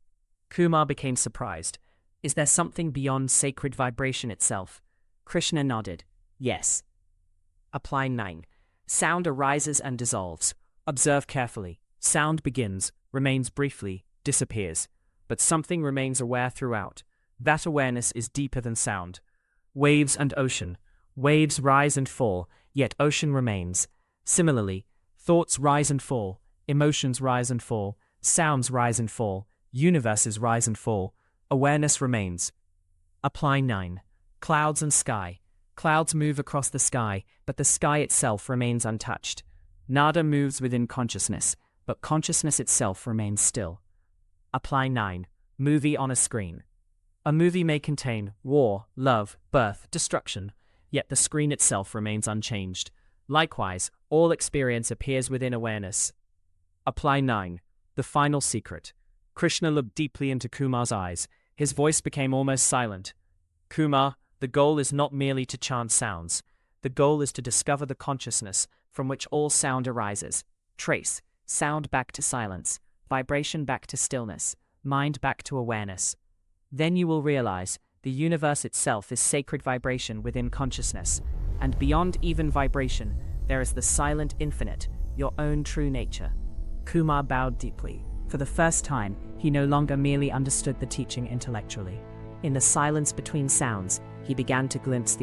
Kumar became surprised. Is there something beyond sacred vibration itself? Krishna nodded. Yes. Apply 9. Sound arises and dissolves. Observe carefully. Sound begins, remains briefly, disappears. But something remains aware throughout. That awareness is deeper than sound. Waves and ocean. Waves rise and fall, yet ocean remains. Similarly, thoughts rise and fall, emotions rise and fall, sounds rise and fall, universes rise and fall. Awareness remains. Apply 9. Clouds and sky. Clouds move across the sky, but the sky itself remains untouched. Nāda moves within consciousness, but consciousness itself remains still. Apply 9. Movie on a screen. A movie may contain war, love, birth, destruction, yet the screen itself remains unchanged. Likewise, all experience appears within awareness. Apply 9. The final secret. Krishna looked deeply into Kumar's eyes. His voice became almost silent. Kumar, the goal is not merely to chant sounds. The goal is to discover the consciousness from which all sound arises. Trace sound back to silence, vibration back to stillness, mind back to awareness. Then you will realize the universe itself is sacred vibration within consciousness, and beyond even vibration, there is the silent infinite, your own true nature. Kumar bowed deeply. For the first time, he no longer merely understood the teaching intellectually. In the silence between sounds, he began to glimpse the